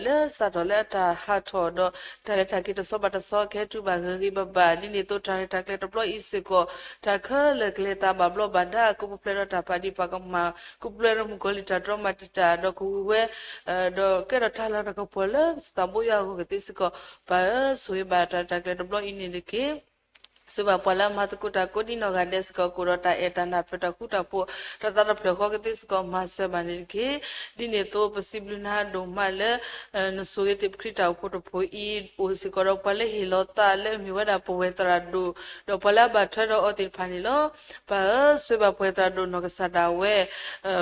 လေစာတော်လက်တာဟာထော်တော့ဒါလက်တာကိတဆောဘတ်ဆောke tu ba gari baba ni ne to tare ta kle to plo isiko ta khale kle ta ba blo bada ku plero ta pa di pa ka ma ku plero mu ko li ta drama ta do ku we do ke ro thala ta ko pole sta bo ya ko ke tisiko ba so ba ta kle to plo ini ne ke suba pala matukuta kodino gades ko kurota etana peta kuta po tata plo ko ketis ko mase baniki dine to possible na do male no soyete krita ko to po I o sikoro pale hilota le miwada po wetra do pala ba thado otil phanilo ba suba poetra do no kasada we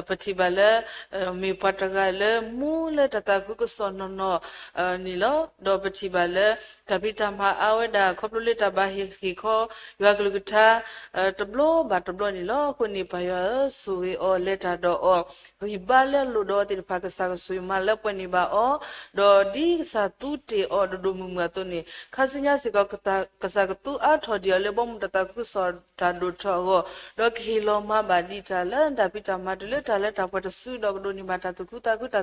patibale mi pataga le mule tata ku ko sono no nilo do patibale tabita ma aweda khoplo ta ba hi ko yagluguta tablo ba tablo ni lo ko ni pa ya sui o leta do o ribale lo do ti pa ka sa sui ma le pwe ni ba o do di sa tu te o do mu ma to ni khasinya si ka ka sa tu a tho dia le bom ta ta ku so ta do tho go do ki lo ma ba di ta la da pi ta ma de le ta le ta pa ta su do do ni ba ta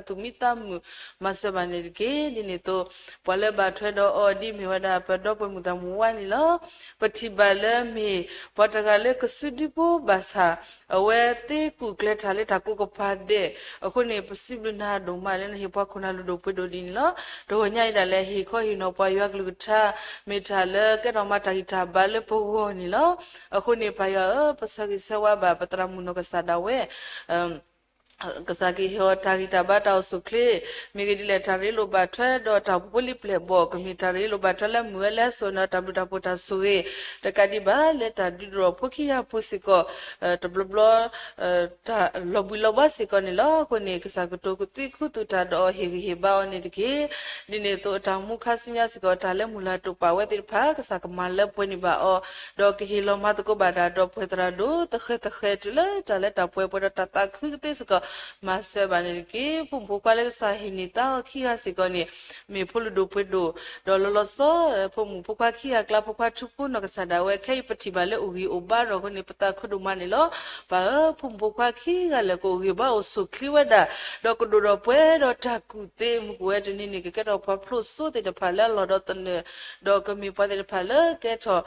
tu mi ta mu ma se ba ni ke ni ni to pole ba thwe do o di mi wa da pa do pwe mu ta mu wa ni lo pati bale mi patagale kusudipo basa awe te ku klethale ta ku ko phade akhone possible na do male na hi pa khona lu do pwe do din lo do nyai da le hi kho hi no pa yak lu tha me tha le ke no ma ta hi tha bale po wo ni lo akhone pa ya pasagi sawa ba patra mu no ka sa da we kasaki ho tagi tabata usukle migidi le tarilo batwa do ta poli ple bo komitari lo batwa la muela sona tabuta pota suwe takadi ba le ta didro pokia pusiko to bloblo ta lobulo basiko ni lo ko ni kasaku to kuti kutu ta do hi ba oni dike dine to ta mukha sunya siko ta le mula to pa we tir pha kasaka mala poni ba o do ki lo ma to ko ba da do phetra do ta khe tule ta le ta pwe pota ta khu te siko mase baniki pumpu kwale sahinita khia sikoni me phulu do pwedo dololo so pumpu pukwa khia kla pukwa chupu no kasada we khai patibale ugi oba ro ko ni pata khudu mani lo ba pumpu kwa khia le ko ugi ba o su khliwada do ko do pwe do takute mukwe tini ni ke do pa phlu so te phala lo do tne do ko mi pa te phala ke tho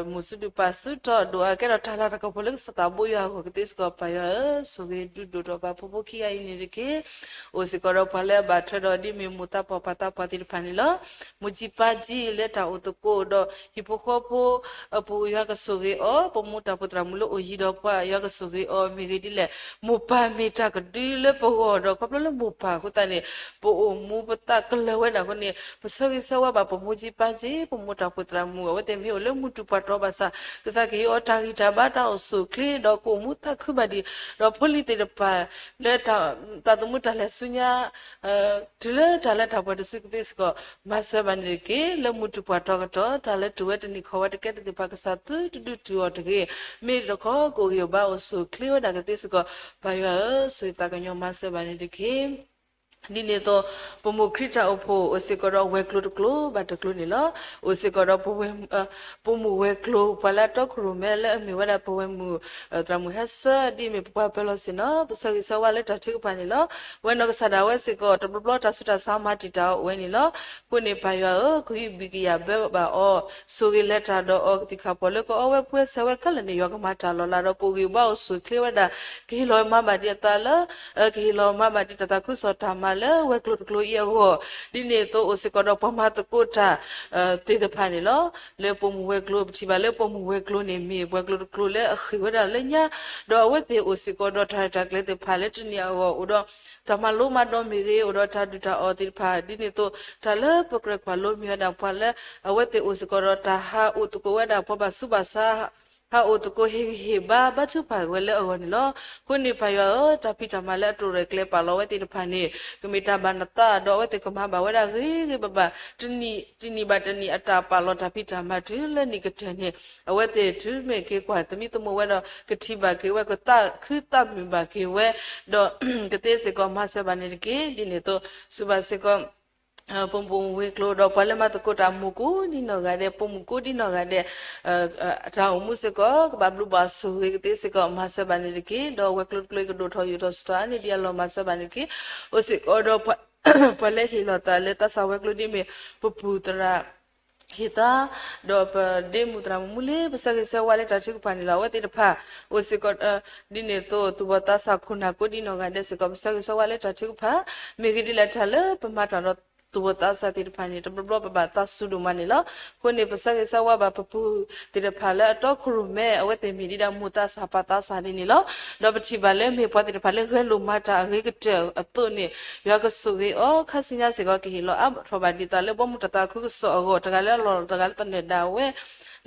musudu pasu to do ke do thala ko pholing sata bo ya ko tis ko pa ya so ge du do ba poki ai ni ke o se ko pale ba thro di mi muta pata patir phanilo mujipa ji leta o to ko do hipokhopo apu ya ka so ge o po muta putra mulo o hi do pa ya ka so ge o mi ge di le mu pa mi ta ka di le po do ko le mu pa ko ta ni po o mu pata ka le wa da ko ni po so ge so wa ba po mujipa ji po muta putra mu o te mi o le mutu pa to ba sa ka sa ge o ta gi ta ba ta o so kle do ko muta khu ba di do poli te pa le ta tu muta le sunya tule ta le ta pa de sik dis ko ma sa ba ni ke le mutu pa to ta le tu wet ni kho wa de ke de pa ka sa tu tu o de ke me do ko yo ba o so kle wa da ke dis ko ba yo so ta ka nyo ma sa ba ni de ke ni le to pomo krita opho osikoro we klo ba to klo ni lo osikoro pomo we klo pala to kro mele mi wada po we mu tramu hasa di mi pa pelo sino so so wale ta tik pa ni lo we no sa da we siko to blo ta suta sa ma ti ta we ni lo ku ni pa yo ku bi ki ya be ba o so ge leta do o ti kha pole ko o we pwe se we kala ni yo ka ma ta lo la ro ko gi ba o so kle wada ki lo ma ba di ta la ki lo ma ba di ta ku so ta ma le we klo ye ho di ne to o se ko do pa ma to ko ta te de pha ni lo le po mu we klo chi ba le po mu we klo ne mi we klo le khi we da le nya do we te o se ko do ta kle te pha le ti ni ho o do ta ma lo ma do mi re o do ta du ta o ti pha di ne to ta le po kre kwa lo mi da pha le we te o se ko do ta ha o to ko we da po ba su ba sa ha o to ko he ba chu pa wele o ni lo ko ni pa yo ta pi ta ma le to re kle pa lo we ti pha ni kemita banata do we te ko ma ba we da ri ba tini ba tini ata pa lo ta pi ta ma tu le ni ke te ni we te tu me ke kwa tami to mo we do ke ti ba ke we ko ta khu ta mi ba ke we do ke te se ko ma se ba ni ke di ni to su ba se ko pom we klo do pale ma to ko ta mu ko di no ga de pom ko di no ga de ta mu se ko ba blu ba so we te se ko ma se ba ni ke do we klo klo ko do tho yu do sta ni dia lo ma se ba ni ke o se ko do pale hi lo ta le ta sa we klo di me pu tra kita do pa de mutra mule besa se wale ta chi pani la wa te pha o se ko di ne to tu bata sa khuna ko di no ga de se ko besa se wale ta chi pha me gi di la tha le pa ma ta tu bata sa te pha ni to blo ba ta su du ma ni la ko ne besa se wa ba pu te pha le to khru me awe te mi di da muta sa pa ta sa ni la do ba chi ba le me pa te pha le ge lu ma ta ge ke te a to ni ya ka su ge o kha sin ya se ko ki lo a tho ba di ta le bo mu ta khu so go ta ga le lo ta ga le ta ne da we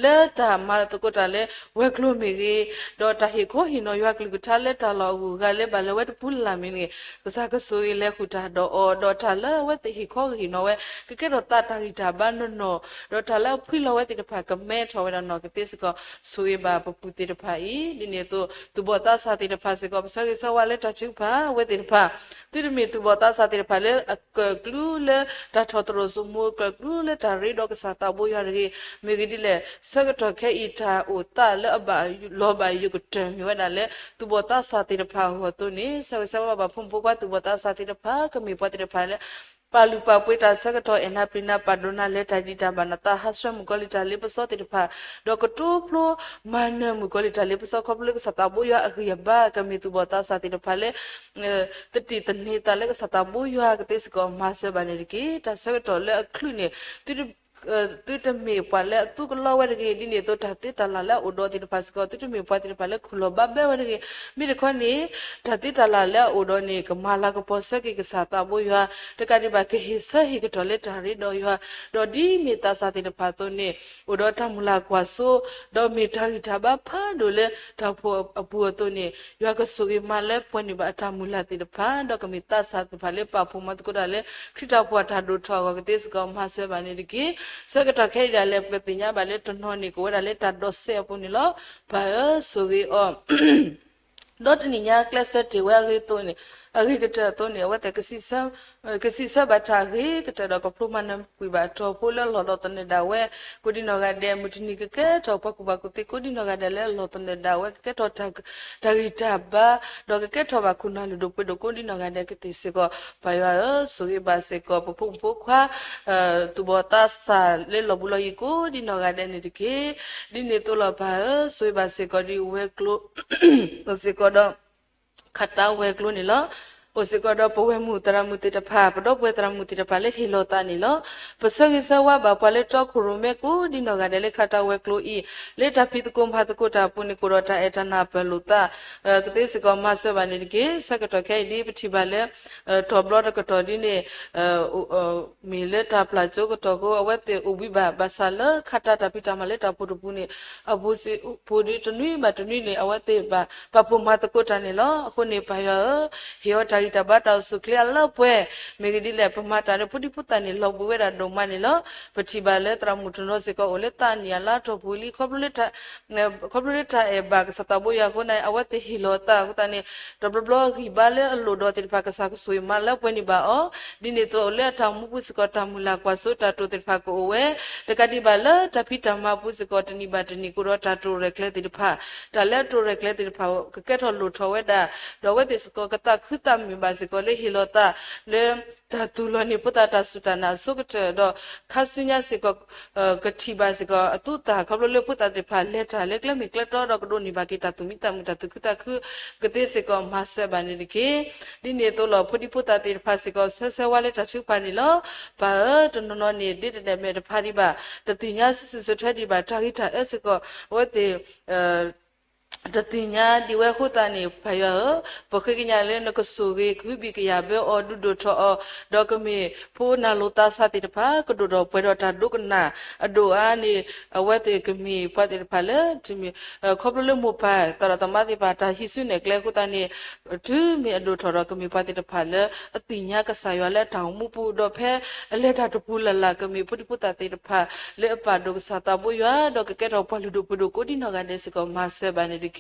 le ta ma to ko ta le we klo me ge do ta hi ko hi no ya klu ta le ta lo gu ga le ba le we pu la mi ni sa ka su le khu ta do o do ta le we te hi ko hi no we ke do ta ta hi ta ba no no do ta le phi lo we te pha ka me tho we no ke te se ko su ye ba pu te pha i di ne to tu bo ta sa te pha se ko sa ke sa wa le ta chi pha we te pha tu me tu bo ta sa te pha le klu le ta tho tro su mo klu le ta ri do ka sa ta bo ya ri me ge di le sa ka to ke i ta o ta le ba lo ba yu ko te mi wa na le tu bo ta sa te pha ho to ni sa ba phum po ba tu bo ta sa te pha ka mi pa te pha le palu pa pwe ta sa ka to ena prina padona le ta di ta banata hasra mu ko li ta le so te pha do ko tu plo man mu ko li ta le so ko plo sa ta bo ya a ya ba ka mi tu bo ta sa te pha le te ti te ni ta le sa ta bo ya ka te se ko ma se ba ne ki ta sa ka to le khlu ne tu te me pa le tu ko lo wa ge di ne to ta te ta la la o do ti pa se ko tu me pa ti pa le khulo ba be wa ge mi de ko ni ta ti ta la le o do ni ka ma la ko po se ki sa ta bo ya te ka di ba ke hi sa hi ko to le ta ri do ya do di me ta sa ti pa to ni o do ta mu la kwa so do me ta hi ta ba pha do le ta pho apu to ni ya ko so gi ma le po ni ba ta mu la ti pa do ka me ta sa ti pa le pa pho ma ko da le khita po ta do tho ko te se ko ma se ba ni ki sa ka ta khe da le pe ti nya ba le to no ni ko da le ta do se pu ni lo ba so gi o do ti ni nya class te wa ge to ni a ge ta to ni wa ta ka si sa ba ta ge ka ta do ko pro ma na pu ba to po le lo to ne da we ko di no ga de mu ti ni ke to pa ku ba ku ti ko di no ga de le lo to ne da we ke to ta ri ta ba do ke to ba ku na lu do pe do ko di no ga de ke ti se ko pa ya so ge ba se ko po kwa tu bo ta sa le lo bu lo yi ko di no ga de ni ke di ne to lo ba so ba se ko di we klo se ko do khata we klo ni lo o se ko do po we mu tra mu te ta pha pa do we tra mu te ta pha le hi lo ta ni lo pa sa ge sa wa ba pa le to khu ro me ko di no ga de le khata we klo i le ta phi ko pha ko ta pu ni ko ro ta e ta na pa lo ta ke te se ko ma sa ba ni ke sa ka to ke ni pa thi ba le to blo ta ko to di ni mi le ta pla cho ko to ko wa te u bi ba sa le khata ta pi ta ma le ta pu pu ni a bu se pu di to ni ma to ni ni a wa te ba pa pu ma ta ko ta ni lo ko ni pa ya hi o ta ri ta ba ta su clear lo pwe me gi di le pa ma ta re pu di pu ta ni lo bu we da do ma ni lo pa thi ba le tra mu to no se ko o le ta ni la to pu li kho le ta e ba ka sa ta bo ya ko na a wa te hi lo ta ko ta ni to blo hi ba le lo do te pa ka sa ko su ma la pwe ni ba o di ni to le ta mu pu se ko ta mu la kwa so ta to te pa ko we te ka di ba le ta pi ta ma pu se ko ta ni ba te ni ko ro ta to re kle te pa ta le to re kle te pa ka ke tho lo tho we da do we te se ko ka ta khu ta mi ba se ko le hi lo ta le ta tu lo ni puta ta su ta na so ke do kha su nya se ko ka thi ba se ko tu ta kha lo le puta te pha le ta le kle mi kle to do ko ni ba ki ta tu mi ta mu ta tu ta khu ke te se ko ma se ba ni ke di ne to lo phudi puta te pha se ko se se wa le ta chu pa ni lo ba to no no ni di de me de pha di ba ta ti nya su su thwa di ba ta ki ta e se ko wo te တတိညာဒီဝဲခုတန်နေဖယပခိကညာလဲနကဆူရီခုဘီကရဘေအော်ဒူဒိုထောဒေါကမီဖိုနာလိုတာစာတိတဖာကဒိုတော့ပွဲတော့တာဒုကနာအဒိုအာနေအဝဲတေကမီပတ်တိတဖာလဲဒီမီခေါပလလမပါတရတမတိပါတာဟိဆုနေကလဲခုတန်နေဒူမီအဒိုထောကမီပတ်တိတဖာလဲအတိညာကဆာရွာလဲတောင်မှုပူတော့ဖဲအလက်တာတပူလလာကမီပုတိပုတတေတဖာလဲအပါဒုကစာတာဘူရွာတော့ကဲတော့ပလူဒုပဒုကိုဒီနော်ကနေစကောမဆေဘာနေဒီက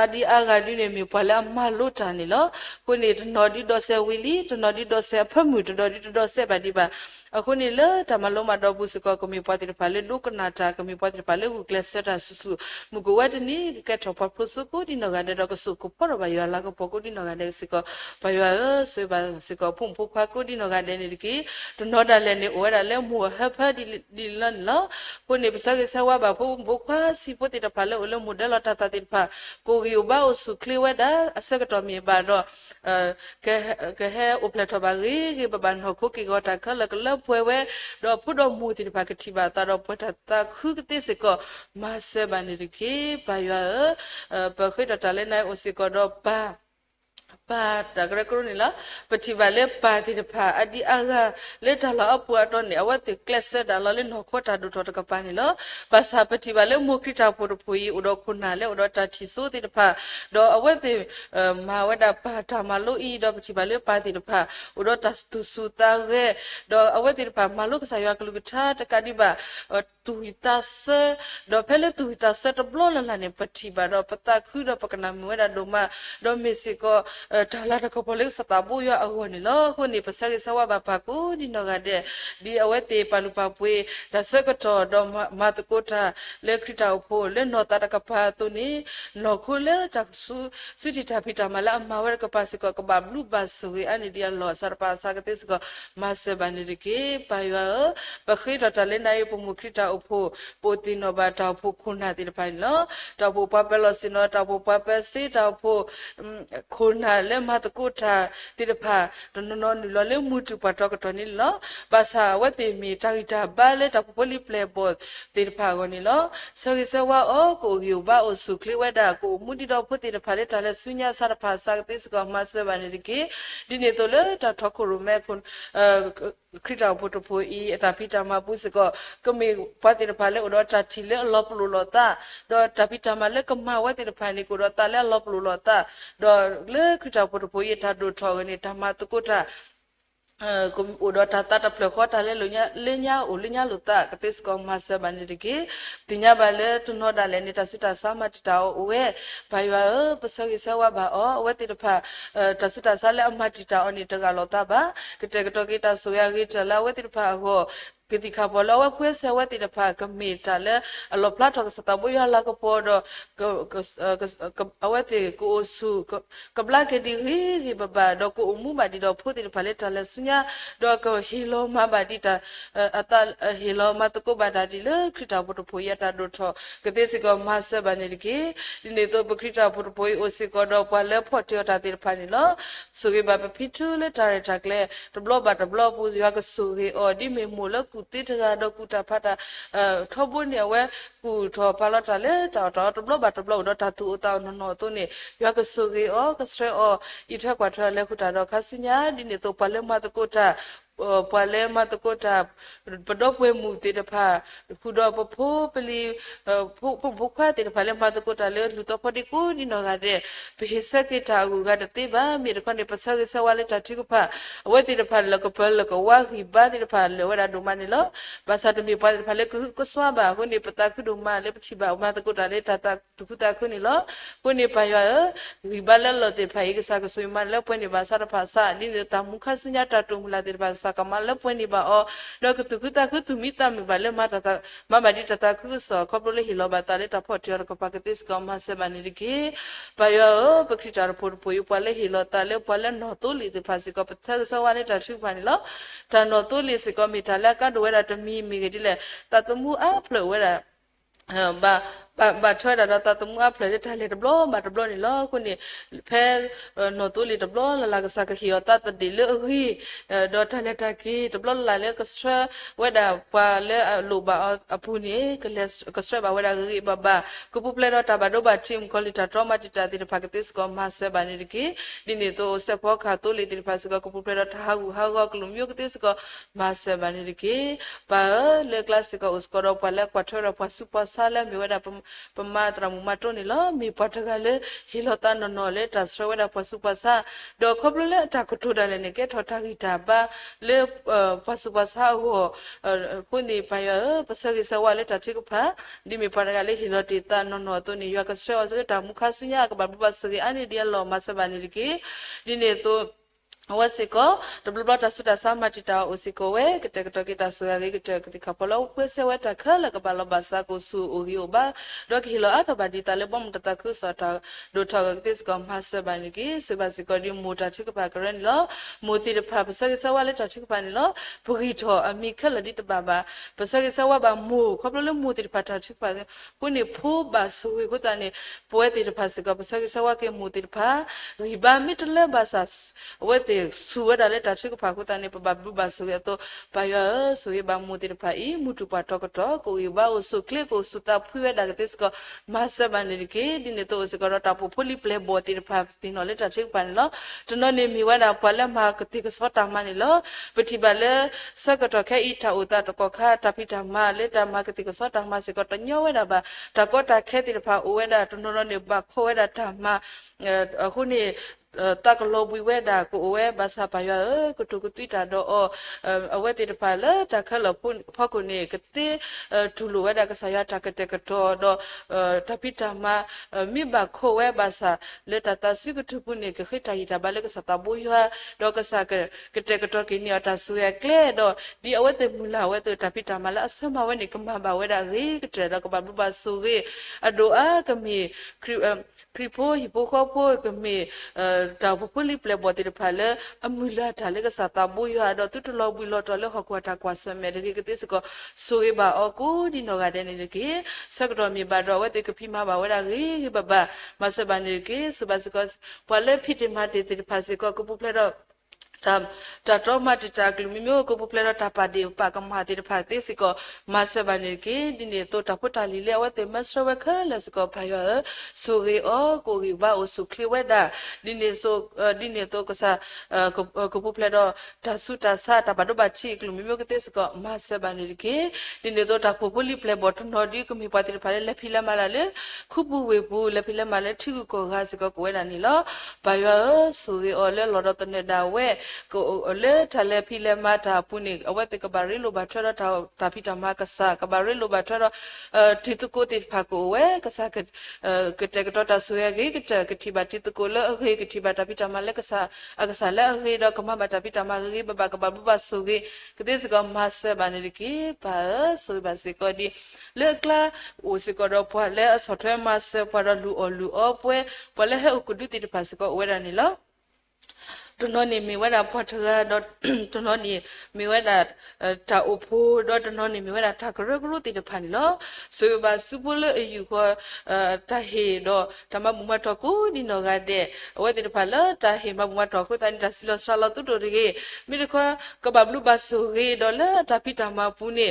အဒီအာဂါဒီနေမီပလာမလို့တာနေလို့ကိုနေနော်ဒီတော့ဆဲဝီလီနော်ဒီတော့ဆဲဖမှုနော်ဒီတော့ဆဲပါဒီပါအခုနေလေတမလုံးမတော့ဘူးစကောကမီပတ်တိဖာလေဒုကနာတာကမီပတ်တိဖာလေကိုကလစတာဆူဆူမကိုဝတ်နီကတ်တော့ပပစုကိုဒီနော်ကနေတော့ကစုကိုပေါ်ပါရလာကပကိုဒီနော်ကနေစကောပါရစေပါစကောဖုန်ဖုဖာကိုဒီနော်ကနေနေကီဒနော်ဒါလည်းနေဝဲဒါလည်းမူဟဖဒီလန်လောကိုနေပစကဆဝဘာဖုန်ဘုခွာစီပတိတဖာလေအလုံးမဒလတာတာတိဖာကိုဂီဘာအစုကလဝဒါအစကတော့မြေပါတော့ကဲဟဲဥပလက်ထဘာရီဘဘန်ဟခုကီဂောတာခလကလပွဲဝဲတော့ဖုတော့မူတိပါကတိပါတာတော့ပထတာခုကတိစကောမဆေဘာနေကေဘာယပခိတတလည်းနိုင်အစကတော့ပါတကရကရုနီလာပတိပါလေပါတိတဖာအဒီအာလေတလာအပူအတော့နေအဝတ်ကလစ်ဆက်ဒါလလေနော်ခွတ်တာဒူတော်တကပန်းနီလောပါစာပတိပါလေမုခိတာပို့ဖွေဥတော်ခုနာလေဥတော်တာချီဆိုတိတဖာတော့အဝတ်မာဝဒပါတာမလို့ဤတော့ပတိပါလေပါတိတဖာဥတော်တာစူစူတာရဲတော့အဝတ်တိတဖာမလို့ကစားရကလူကတာတကတိပါတူဟီတာဆတော့ဖဲလေတူဟီတာဆတဘလလလာနေပတိပါတော့ပတာခုတော့ပကနာမွေးတာဒိုမတော့မက်ဆီကိုဒါလာတကပလက်စတာဘူရအဝနီလောခုနေပစကဆဝဘပါကူဒီနောကတဲ့ဒီအဝဲတေပလူပပွေဒါစကတော့တော့မတ်ကိုတာလက်ခရတာဖို့လဲနော်တာကပါတူနီနော်ခုလဲတက်စုတီတာဖီတာမလာမဝရကပါစကကဘာဘလူဘဆူရီအနီဒီလောစရပါစကတိစကမဆဘနီဒီကေပါယပခိရတာလဲနိုင်ပမုခရတာအဖို့ပိုတီနောဘာတာဖို့ခုနာတိပိုင်လောတော့ပပလောစနောတော့ပပစီတော့ဖို့ခုနာလဲမတ်ကိုတာတိတဖာဒနော်နီလောလေမူတူပါတော့ကတနီလောဘာသာဝတ်တီမီတာဂီတာဘာလေတော့ပိုလီပလေဘောတိတဖာကိုနီလောဆောဂီဆဝါအိုကိုဂီဘာအိုဆုခလီဝဒါကိုမူတီတော့ဖတိတဖာလေတာလဲဆုညာဆာဖာစာတိစကမဆဘနီဒီကေဒီနေတော့လေတာထခုရမဲခွန်ခရစ်တော်ဘုတဖိုဤအတာဖိတာမပုစကကမေပတ်တိတဖာလေတော့တာချီလေလောပလူလောတာတော့တာဖိတာမလေကမဝတ်တိတဖာနေကိုတော့တာလေလောပလူလောတာတော့လေခရစ်တော်ဘုတဖိုဤတာဒိုထောကနေဓမ္မတကုတာကုဥဒတာတာပလခေါ်တာလေလညာလူတာကတိစကောမဆဘနိတကေတင်ညာပါလေတနောဒါလေနေတာစုတာစာမတတာအိုဝဲဘာယပစကိဆဝဘာအောဝတိတဖာတစုတာဆာလေအမတတာအနိတကလောတာဘာကတေကတောကေတာဆိုရကေတလာဝတိတဖာဟောကတိခါပေါ်လောဖွေးဆဝတိတဖာကမေတာလေအလောပလာထောက်စတာဘွရလာကပေါ်တော့အဝတိကိုဆုကပလာကတိရီဘဘာတော့ကိုမှုမဒီတော့ဖို့တိတဖာလေတလေဆုညာတော့ကဟီလိုမဘာဒီတာအတဟီလိုမတကိုဘာဒါဒီလေခရတာဘုတဖိုရတာတော့ထောကတိစကမဆဘနေကေဒီနေတော့ပခရတာဘုတဖိုအိုစကတော့ပါလေဖို့တရတာတိဖာနေလို့ဆိုကေဘာပီထူလေတာရတာကလေတဘလဘတ်ဘလပူဇီဝကဆူကေအော်ဒီမေမိုလတိတကတော့ကုတာဖတာထောဘွနေဝဲကုထောပါလာတလေတောက်တော့တဘလဘတ်ဘလတော့တတူတောင်းနော်တုန်နေရကဆူကေအော်ကစရအော်ဤထကွာထလေခုတာတော့ခစညာဒီနေတော့ပလဲမတကုတာပလဲမတကုတာပတော့ပွဲမူတေတဖာခုတော့ပဖိုးပလီဖုခွာတေတဖာလဲမတကုတာလေလူတော့ဖဒီကိုဒီနော်ကတဲ့ဘေစကေတာကူကတဲ့တေဘာမြေခွန်နေပစကေဆဝလေတတိကဖာဝဲတေတဖာလကပလကဝါခိဘာတေတဖာလေဝရဒုမနီလောဘာသာတမီပါတေတဖာလေကဆွာဘာခုနေပတာခုဒုမလေပချိဘာမတကုတာလေတတာတုကုတာခုနေလောခုနေပါယဝီဘလလောတေဖာဤကစားကဆွေမလေပွင့်နေပါစားတဖာစာဒီတမုခစညာတတုမလာတေဖာကမလပွင့်နေပါအောလောကတုကတာကတုမိတမဘလမတတာမမဒီတတာကုဆောခပလိုလေဟီလောဘတာလေတဖို့တရကပကတိစကမဆဘနိဒီကေပယောပခရတာဖို့ပွေပလေဟီလောတာလေပလေနော်တိုလီတေဖာစကပသဆဝလေတထုပါနေလောတနော်တိုလီစကမီတလာကဒဝဲတာတမီမီကဒီလေတတမှုအဖလဝဲတာဘာ ba choi da ta tum a phle ta le blo ba blo ni lo ku ni phe no tu li blo la ka sa ka hi ta ta di le hi do ta le ta ki blo la le ka stra we da pa le lu ba apu ni ka le ka stra ba we da ri ba ba ku pu phle do ta ba do ba chim ko li ta trauma ti ta ti pa ka tis ko ma se ba ni ki di ni to se pho kha tu li ti pa se ko ku pu phle do ta ha ga ku lu myo ka tis ko ma se ba ni ki pa le class ko us ko ro pa le kwa thro pa su pa sa le mi we da pa ma tra mu ma to ni lo mi pa ta ga le hi lo ta no no le ta sro we da pa su pa sa do ko phle le ta ko tu da le ne ke tho ta gi ta ba le pa su pa sa ho ku ni pa ya pa sa gi sa wa le ta chi ko pha di mi pa ga le hi lo ti ta no no to ni ya ka sro so ta mu kha su nya ka ba ba sa gi ani dia lo ma sa ba ni ki di ne to wasiko double blood asuta sama cita usiko we kita suari kita polo we se we ta khala ka bala basa ko su uri oba dok hilo ata badi tale bom tata ku sota do ta tis kom hasa baniki se basiko di mota chik pa karen lo moti de pa sa sa wale ta chik pa ni lo puri tho ami khala di ta baba pasa sa wa ba mu khoplo le moti de pa ta chik pa ku ni phu ba su we ku ta ni poeti de pa se ko pasa sa wa ke moti de pa ri ba mit le basas we suwe dale ta chik pa ku ta ne pa bu ba su to pa ya su ye ba mu ti pa I mutu pa to ko I ba o su kle ko su ta phuwe da tes ko ma sa ba ne ke din ne to se ko ta po poli play bo ti pa tin no le ta chik pa ne lo to no ne mi wa da pa la ma ka ti ko so ta ma ne lo pati ba le sa ko to khe I ta u ta to ko kha ta pi ta ma le ta ma ka ti ko so ta ma se ko to nyo we da ba ta ko ta khe ti pa u we da to no ne ba kho we da ta ma khu ni ta ko lo bui we da ko we ba sa pa ya ko to ko ti ta do o we ti pa la ta kha lo pun pho ko ne ke ti tu lo we da ka sa ya ta ke te ko to do ta pi ta ma mi ba kho we ba sa le ta ta si ko tu pu ne ke khita hi ta ba le ka sa ta bu ya do ka sa ke te ko to ki ni ta su ya kle do di we te mu la we te ta pi ta ma la sa ma we ne ka ma ba we da ri ke te da ko ba bu ba su ri a do a ka mi kripo hipokopo kami ta populi ple boti de phale amula thale ka sata bu ya do tu lo bu lo to le hokwa ta kwa sa me de ke tis ko so e ba o ku di no ga de ne ke sak do mi ba do we te ke phi ma ba we da ri ba ba ma sa ba ne ke so ba se ko pale phiti ma te te phase ko ku ple do ta trauma ta glumi mo ko populera ta pa de pa ka ma de pa te siko masa banir ke dine to ta pota li le wa te master wa kha la siko pa yo so ge o ko gi ba o su kli wa da dine to ko sa ko populera ta su ta sa ta ba do ba chi glumi mo ke te siko masa banir ke dine to ta populi play button no di ko mi pa te pa le phila ma la le khubu we bu le phila ma le thi ko ga siko ko wa da ni lo pa yo so ge o le lo do to ne da we ko le thale phile ma ta puni awate ka bari lo ba thara ta pita ma ka sa ka bari lo ba thara thitu ko ti pha ko we ka sa ke te ka ta so ya ge ke thi ba ti ko le ge ke thi ba ta pita ma le ka sa la ge do ka ma ba ta pita ma ge ba ka ba bu ba so ge ke des ka ma se ba ni ki pa so ba se ko di le kla o se ko do pa le so thwe ma se pa lu o pwe pa le he ku du ti pa se ko we ra ni lo to no ni mi wada potga dot to no ni mi wada ta opo dot no ni mi wada ta gru ti de phan lo so ba supul yu ko ta he do ta ma mu ma to ko ni no ga de we ti de phan lo ta he ma mu ma to ko ta ni ta silo sra lo tu to ri mi de ko ka ba blu ba so ri do la ta pi ta ma pu ni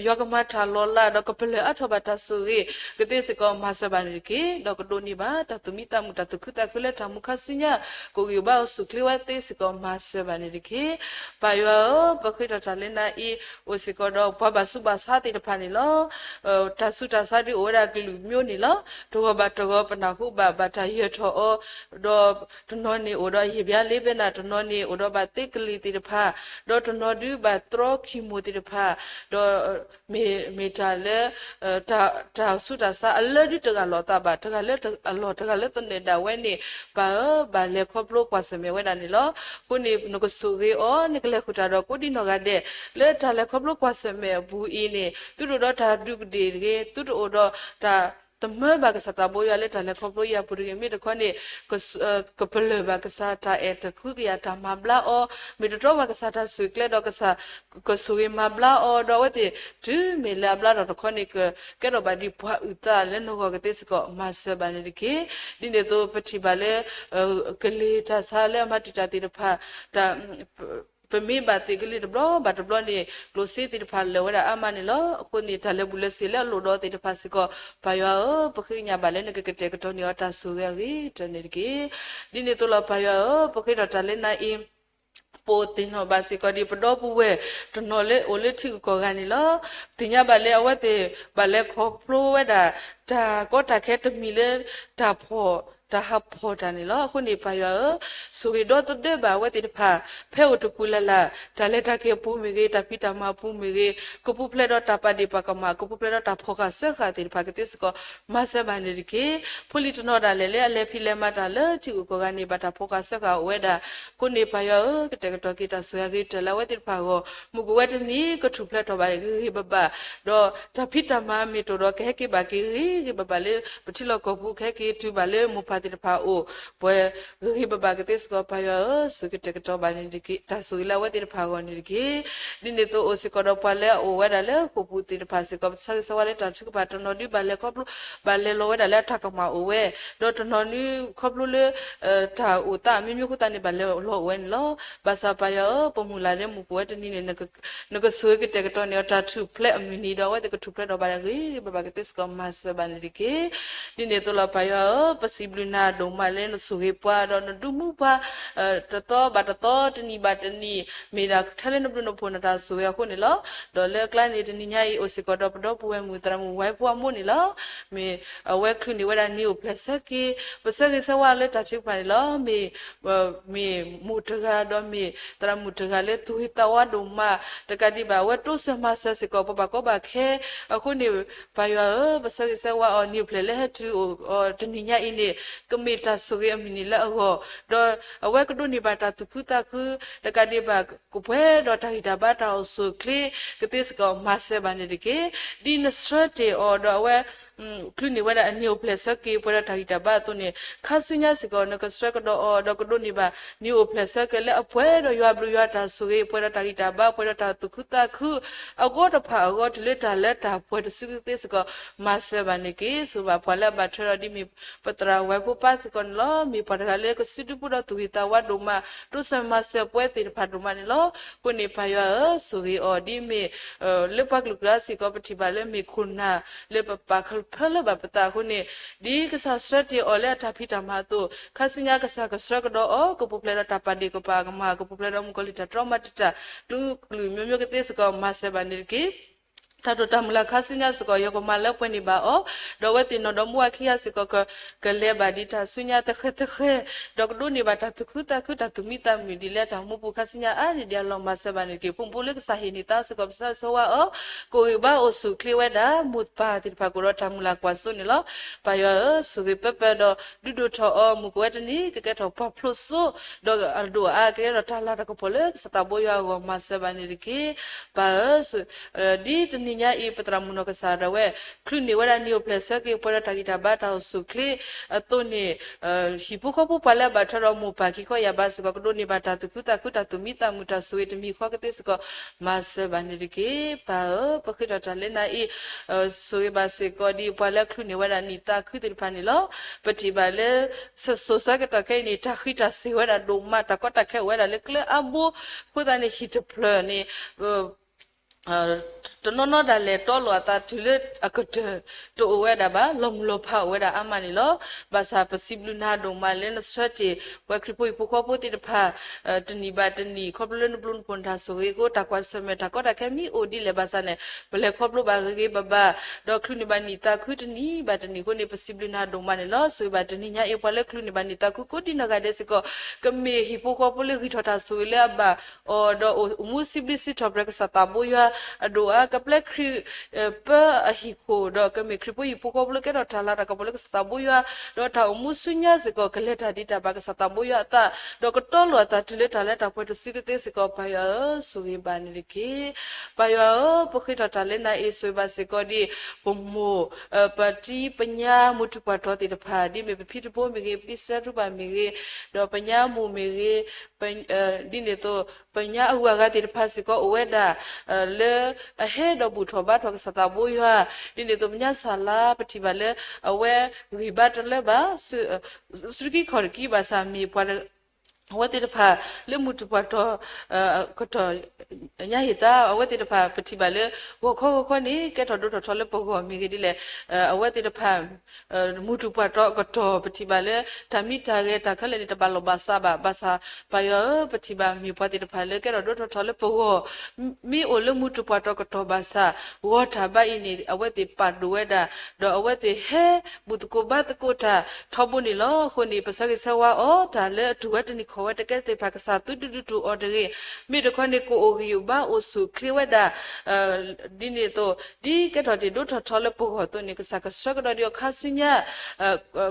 yo ka ma tha lo la do ko ple a tho ba ta so ri ke te se ko ma sa ba ni ki do ko do ni ba ta tu mi ta mu ta tu khu ta ku le ta mu kha sinya ko yu ba su kli wa siko masa bani diki payo bakita talena I usiko do baba suba sati depani lo tasuta sadi ora gilu myo ni lo to ba to pana hu ba ta ye tho o do to no ni o do ye bya le be na to no ni o do ba tikli ti depha do to no du ba tro khimo ti depha do me ta le ta suta sa alle di to ga lo ta ba to ga le to ne da we ni ba le khoplo kwa se me we da ni lo ko ni no ko so ge o ni kle khuta do ko di no ga de le ta le khoplo kwa se me bu I ni tu do ta du de ge tu do ta တမဘာကစားတာဘိုရလက်တလည်းခေါပလို့ရပူရမီတခွနဲ့ကပလဘာကစားတာအဲတခုကရတာမဘလာအောမီတော့ဘာကစားတာဆွေကလက်တော့ကစားကဆူမဘလာအောတော့ဝတဲ့ဒူမီလာဘလာတော့ခွနဲ့ကဲတော့ဘာဒီဘွားဥတာလည်းနော်ကတဲ့စကမဆဘာနေကေဒီနေတော့ပတိပါလေကလေးတာစားလဲမတိတာတိတဖာတာပမေဘာတိကလေးတော့ဘာတော့နေလိုစီတိတဖာလောရအမနေလောအခုနေတာလေဘူးလစီလဲလို့တော့တိတဖာစကဘာယောပခိညာဘာလဲနကကတဲ့ကတော့နေတာဆူရရီတနေကေဒီနေတော့ဘာယောပခိတော့တလဲနိုင်ပိုတင်တော့ဘာစီကဒီပတော့ဘူးဝဲတနော်လေအိုလေထီကိုကနေလောတင်ညဘာလဲအဝတ်တေဘာလဲခေါပလိုဝဲဒါကောတာခဲတမီလေဒါဖို့တာဟဖို့တန်လောခုနေပါရဆိုရီတော့တဲ့ဘာဝဲတိဖာဖဲဝတကူလာဒါလက်တကေပူမီကေတပိတမပူမီကေကပူပလက်တော့တပတ်ဒီပကမကပူပလက်တော့တဖောကဆက်ခါတိဖာကတိစကမဆဘန်ဒီကေပိုလီတနော်ဒါလေလေအလေဖီလေမတာလေချီကိုကနေပါတာဖောကဆက်ကဝဲဒါခုနေပါရကတဲ့တော့ကေတဆွေကေတလာဝဲတိဖာကိုမူကဝဲတနီကထူပလက်တော့ပါကေဘဘတော့တပိတမမီတော့ခဲကေပါကေဘဘလေပတိလောကပူခဲကေတူပါလေမူပါတိဖာအိုပွဲရိဘဘကတိစကပါယဆုကတက်တော့ဘာနေဒီကိတဆူလာဝတိဖာဝနေဒီကိဒီနေတော့အိုစကတော့ပါလေအိုဝဲတယ်လေကိုပူတိဖာစကဆက်စဝါလေတချကပါတနော်ဒီဘာလေခေါပလူဘာလေလောဝဲတယ်လေထကမအိုဝဲတော့တနော်နီခေါပလူလေတာအိုတာမြမြခုတနေဘာလေလောဝဲလောဘာစာပါယပမူလာတဲ့မူပွဲတနီနေနကဆွေကတက်တော့နေတာထူဖလက်အမီနီတော့ဝဲတကထူဖလက်တော့ဘာလေဘဘကတိစကမဆဘာနေဒီကိဒီနေတော့ပါယပစီဘလနာဒုံမလဲနဆိုဟေပွားတော့ဒုမှုပါတတော်ဘာတတော်တနီဘာတနီမေရာထလဲနဘနဖုန်တာဆိုရခုနေလောဒေါ်လာကလိုင်းနေတနီညာဤအိုစကတော့ပတော့ပွဲမူတရမူဝိုင်ပွားမို့နေလောမေဝဲခလူနေဝဲတာနီကိုဖလက်ဆက်ကေပစကေဆဝါလဲတချိပါနေလောမေမူတကတော့မေတရမူတကလဲသူဟိတဝဒုမတကတိဘာဝဲတုစမဆစကောပပကောဘာခဲအခုနေဘာယောပစကေဆဝါအော်နီဖလဲလဲတူတနီညာဤနေကမေတာဆိုရမီနီလာဟောတော့အဝဲကဒုန်ဒီဘာတာတုခုတာခုတကတိဘာကိုပွဲတော့တာဟိတာဘာတာဆိုကလေကတိစကောမဆေဘာနေဒီကေဒီနစရတေအော်တော့အဝဲคลุนี่ว่าอันนี้โอเพลสกีพอได้ทายตาบ้าตัวนี้ข้าศึกเนี่ยสิก่อนนักสตรก็ดอกดูนี่บ้านี่โอเพลสกเลยอพวยดอยบลูยาตาสุเกพอได้ทายตาบ้าพอได้ทาตุคุตาคืออากอดพาอากอดเลตาเลตาพอได้สึกเตสก็มาเสบานิกีสุบาพอละบาทรดิมีปตราไว้ผู้ปัสก่อนล้อมีปตราเลก็สิดุปุดตุกิตาวัดดูมาตุสมาเสพวยติพัดดูมานี่ล้อคนนี้พายสุเกอดีมีเลปักลุกราสิก็ปฏิบัติเลมีคุณนาเลปปากเพลบปตาคนนี้ดีก็สาสตรีอเลทัพิธามาตุข้าศึกเนี่ยก็สากสระก็ดอก็ปุเพลดตาปดีก็ปากมาก็ปุเพลดมุกลิตาตรมาติตาตุลุมิมิก็เตสก็มาเสบานิกีถ้าตัวตามละข้าศึกเนี่ยสก็ยกมาแล้วปนิบาอ๋อดอกว่าตินดอมัวขี้ยาสก็เลบาดิตาสุญญาตะเขดอกดูนี่บาตาตุคุตาคุตาตุมิตามิดิเลตามุปุข้าศึกเนี่ยอันนี้เดียวลองมาเสบานิกีปุ่มปุเล็กสาหินิตาสก็สะสวะอ๋อกูบาโอสุคลีเวดามุดปาติปากรตามละกว่าสุนี่ละปายสุกิเปเปดดูทอมุกเวตนี่ก็ทอปพลุสุดอกอัลดูอาเกรตาลาตะก็พเล็กสตาบอยาก็มาเสบานิกีปาสุดีตนี่เนี่ยอีปตรามุนก็สาระเวคลุนี่ว่านี่โอเพลสกีพอได้ทากิตาบาตาสุคลีตัวนี่ฮิปุขปุปะละบาทรมุปากิก็ยาบาสก็ดูนี่บาตาตุคุตาตุมิตามุตาสุเตมีข้อก็เตสก็มาเสบานิกีปาปะคิดตาเลนะอีสุเบาสก็ดีปะละคลุนี่ว่านี่ตาคุติพานี่ลอปฏิบัติเลสสะก็ตะแค่นี่ตาคิตาสิว่าดูมาตาก็ตะแค่ว่าเลกเลอบูคุตานี่ฮิตเพลนี่ตนนดาเลตอลวตาทุเลอะกะโตเวดาบาลมโลภาเวดาอามานิโลบาซาปสิบลุนาโดมาเลนสวติเวคริปุยปุขอปุติตพาตนีบาตนีขอบลนบลุนปนทาโซเกโกตะควาสเมตะก็ตะแคมีโอดีเลบาซาเนเบเลขอบลบาเกบาบาดอคลุนิบานิตาคุตนีบาตนีคนนี่ปสิบลุนาโดมานิโลสวยบาตนีญาเอพเลคลุนิบานิตาคุโกดินกาเดสก็กะเมฮิปุขอปุเลหิทอตาโซเลบาออดออุมุสิบลิสิทอเบรกสตาโบยา adoa kaple kri pa ahiko do kami kripo ipuko blo ke do tala da kapole sataboya do ta umusunya siko kale ta dita ba sataboya ta do ko tolo ta tile tala ta po to sikete siko pa ya sugi bani ki pa ya pokhita tale na isu ba siko di pomo pati penya mutu pato ti pha di me phitu po me ge pisa tu ba me ge do penya mu me ge di ne to penya uwa ga ti pha siko weda le ahead of buto ba to sataboya di ne to penya sala pati ba le awe ribat le ba suki khorki ba sa mi pa what did pa le mutu pato koto nya hita what did pa petibale wo ko ni ke to do to le pogo mi gidile what did pa mutu pato koto petibale tamita ge ta khale ni ta balo basa ba basa pa yo petiba mi pa did pa le ke do to le pogo mi o le mutu pato koto basa water ba ini what did pa do weda do what did he butu ko ba ko ta thobu ni lo khoni pasagi sawa o ta le tu wat ni wa te ke te pakasa tu order mi de khone ko ogi ba o su kriwada di ne to di ke to di do to le po ho to ni ka sa ka so ka do khasinya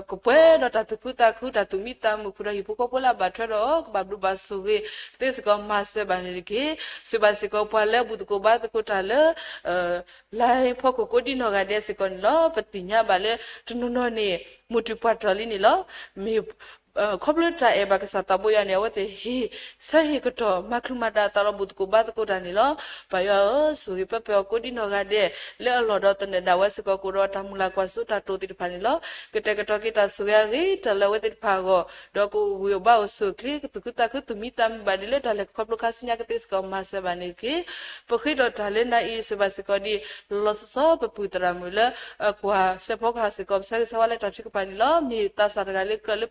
ko pe do ta tu ku ta tu mi ta mu ku ra hi po ko la ba thro do ba blu ba su ge te se ko ma se ba ni ke se ba se ko pa le bu ko ba ko ta le lai po ko di no ga de se ko lo patinya ba le tu no ni mutu patroli ni lo mi Kobleta eba kasata boya ne awate hi sahi koto maklumada talo butku bat ko danilo payo suhi pepe ko dino gade le lodo tene dawasi ko kuro tamula kwasu tatu tir panilo kete keto kita sugari talawete pago doku wiba usukri tukuta kutumita badile dale koplo kasinya ketis ko masa baniki pokhido tale na I subasi ko di loso peputra mula kwa sepok hasiko sa sawale tachik panilo mi tasargali kale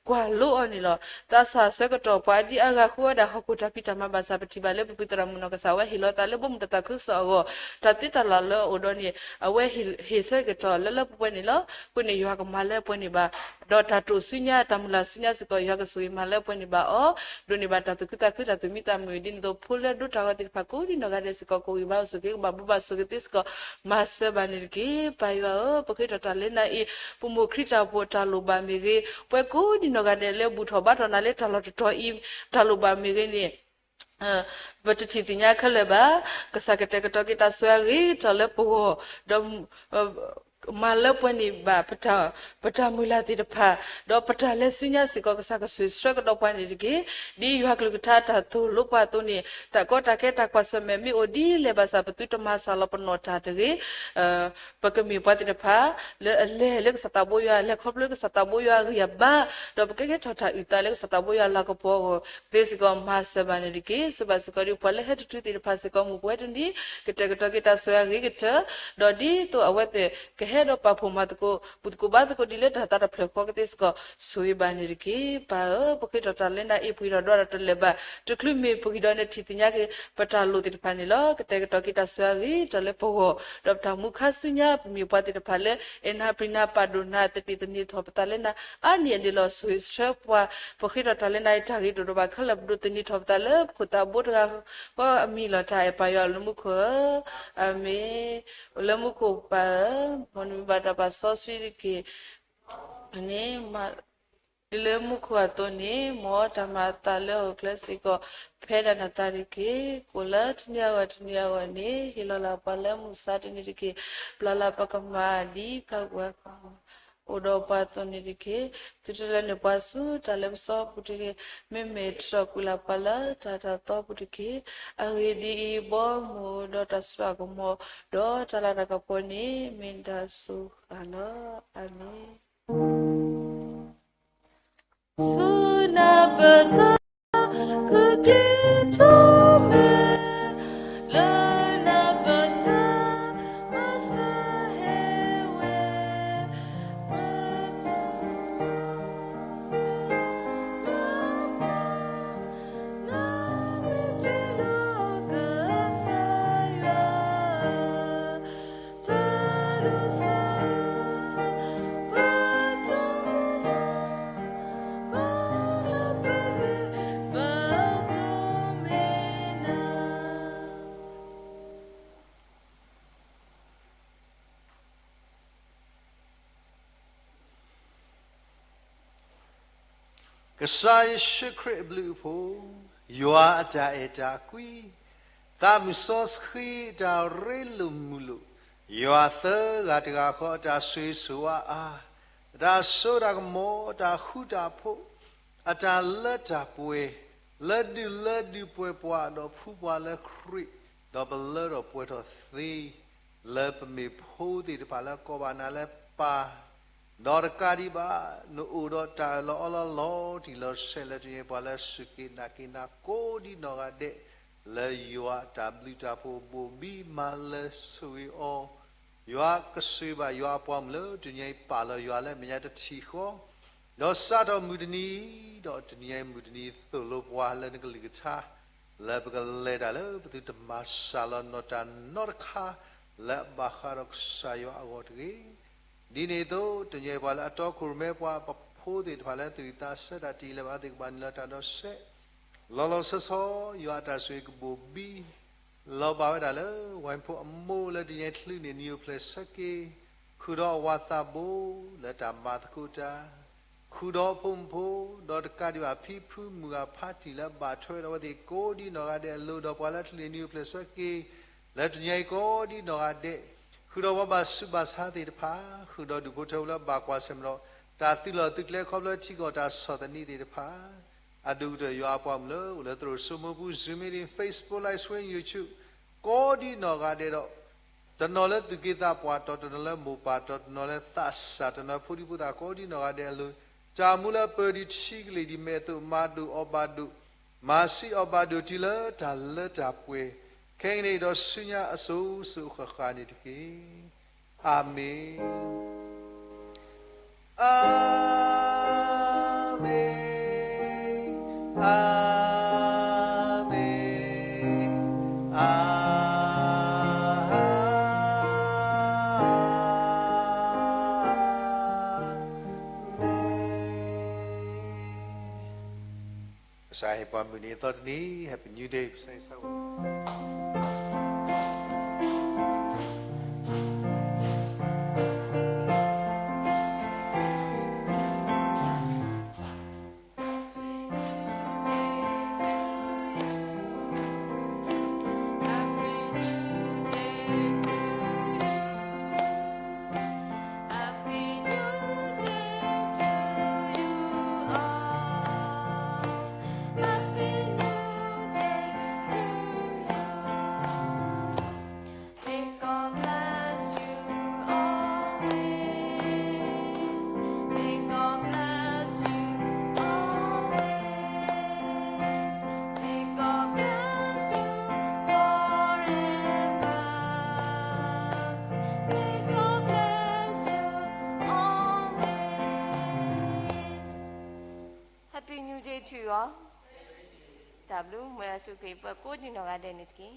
kwa lo onilo tasa sekoto padi aga khuada hakuta pita mabasa petibale pupitra munoka sawa hilota lebo mutata kuso tatita lalo odoni awe hise keto lala puenilo puni yuha male puni ba dota tu sunya tamula sunya siko yuha sui male puni ba o doni bata tukuta kuta tumita muidin do pule do tawati pakuri nogade siko ko iba suki babu basukitis ko masa banirki paywa pokito talena I pumukrita pota luba migi pekudi nogade le buto bato na le talo to I taluba migi ni batiti tinya kaleba kasakete to kita swagi tole po dom malapani ba pata mula ti pha do pata le sunya siko ka sa ka swi stra do pa ni gi di yu haklu ta ta tu lupa tu ni ta ko ta ke ta kwa sme mi odi le ba sa patu to ma sa la pano ta de gi pa ka mi pa ti pha le sa ta bo ya le khop le sa ta bo ya ya ba do pa ke ta ta ita le sa ta bo ya la ko po de siko ma sa ba ni gi so ba siko ri pa le he tu ti pha siko mu po ti ke ta so ya gi ke ta do di to awate ke head of performance ko putko bad ko dile ta ta fleko ke tisko sui banir ki pa poki ta lena I puira do ta leba to klumi poki do ne titinya ke pata lo ti panilo ke te to kita sari ta le po do ta mukha sunya mi pati ta phale ena prina paduna te titni thop ta lena ani andi lo sui shapwa poki ta lena ta gi do ba khalab do tini thop ta le khuta bot ga ko mi lo ta e pa yo lu mukho ame le mukho pa Mon bata pa sosiri ki ni ma dile mukwa to ni mo tamata le o klasiko peda natari ki kula tinya wa ni hilola pala musati ni ki plala pakama di plagwa odo pato ni ki tutela ne pasu talem so putike me trokula pala tata to putike agedi bo mo do taswa ko mo do tala rakaponi minda su ano ani suna bata kuklito me lana bata masahewe Bato ကစားရှိခရဘလူဖို့ယွာအတာအတာကွီတာမစောစခိတာရဲလူမူလူယွာသဂတ်ကခေါ်တာဆွေဆွာအားဒါဆိုတာကမောတာခုတာဖို့အတာလက်တာပွဲလက်ဒီပွဲပွားတော့ဖူပွားလက်ခရိတော့ဘလတော့ပွဲတော့သေးလက်ပမေဖို့ဒီပါလာကောဘာနာလက်ပါနော်ကာဒီဘာနိုအိုတော့တာလောဒီလောဆဲလက်ဒီပါလာစကိနာကိုဒီနော်ကတဲ့လေယွာတာဘလူတာဖို့ဘူဘီမာလဲဆွေအောယွာကဆွေပါယွာပွားမလို့ဒီညပါလောယွာလဲမရတချီခေါ်တော့စားတော့မူဒနီတော့ဒီညမူဒနီသို့လို့ပွားလဲငကလိကချာလဲပကလဲတာလဲဘသူတမဆာလနောတာနော်ခါလဲဘာခါရခဆာယွာအော်တီဒီနေ့တော့ဒီညပါလာတော့ခုမဲပွားဖို့ဒီပါလဲသူတာဆက်တာတီလဲပါဒီဘာနလာတာတော့ဆက်လောဆောယွာတာဆွေကဘူဘီလောပါဝဒါလဲဝိုင်ဖို့အမိုးလဲဒီညထလူနေနီယိုပလက်စကေခုတော့ဝါတာဘူလက်တာမတ်ကူတာခုတော့ဖုံဖို့တော့တကဒီပါဖီဖူးမူကဖာတီလာဘာထွဲတော့ဒီကိုဒီနော်ကတဲ့လို့တော့ပွာလာထလူနီယိုပလက်စကေလက်ညိုင်ကိုဒီနော်ကတဲ့ခုတော့ဘာစုဘာသာတိတဖာခုတော့ဒီဘုထောလာဘာကွာစမလို့တာတိလောတိကလေခေါပလချီကောတာစောတနီတိတဖာအဒူတရွာပွားမလို့လဲသူတို့စုမဘူး Zoom meeting Facebook live stream YouTube ကိုဒီနော်ကတဲ့တော့တနော်လဲသူကိတာပွားတော့တနော်လဲမူပါတော့တနော်လဲသတ်စာတနော်ဖူဒီပူတာကိုဒီနော်ကတဲ့လို့ဂျာမူလာပရီချီကလေးဒီမဲတူမာဒူအဘာဒူမာစီအဘာဒူတီလာတာလတာပွဲခဲနေတော့စညာအဆူစုခခာနေတကေအာမင်အာမင်Amen. Amen. Saya pamuni tadi Happy New Day saya saw. Happy New Day to you all. W, mera suke pa ko di no ga de nit ki.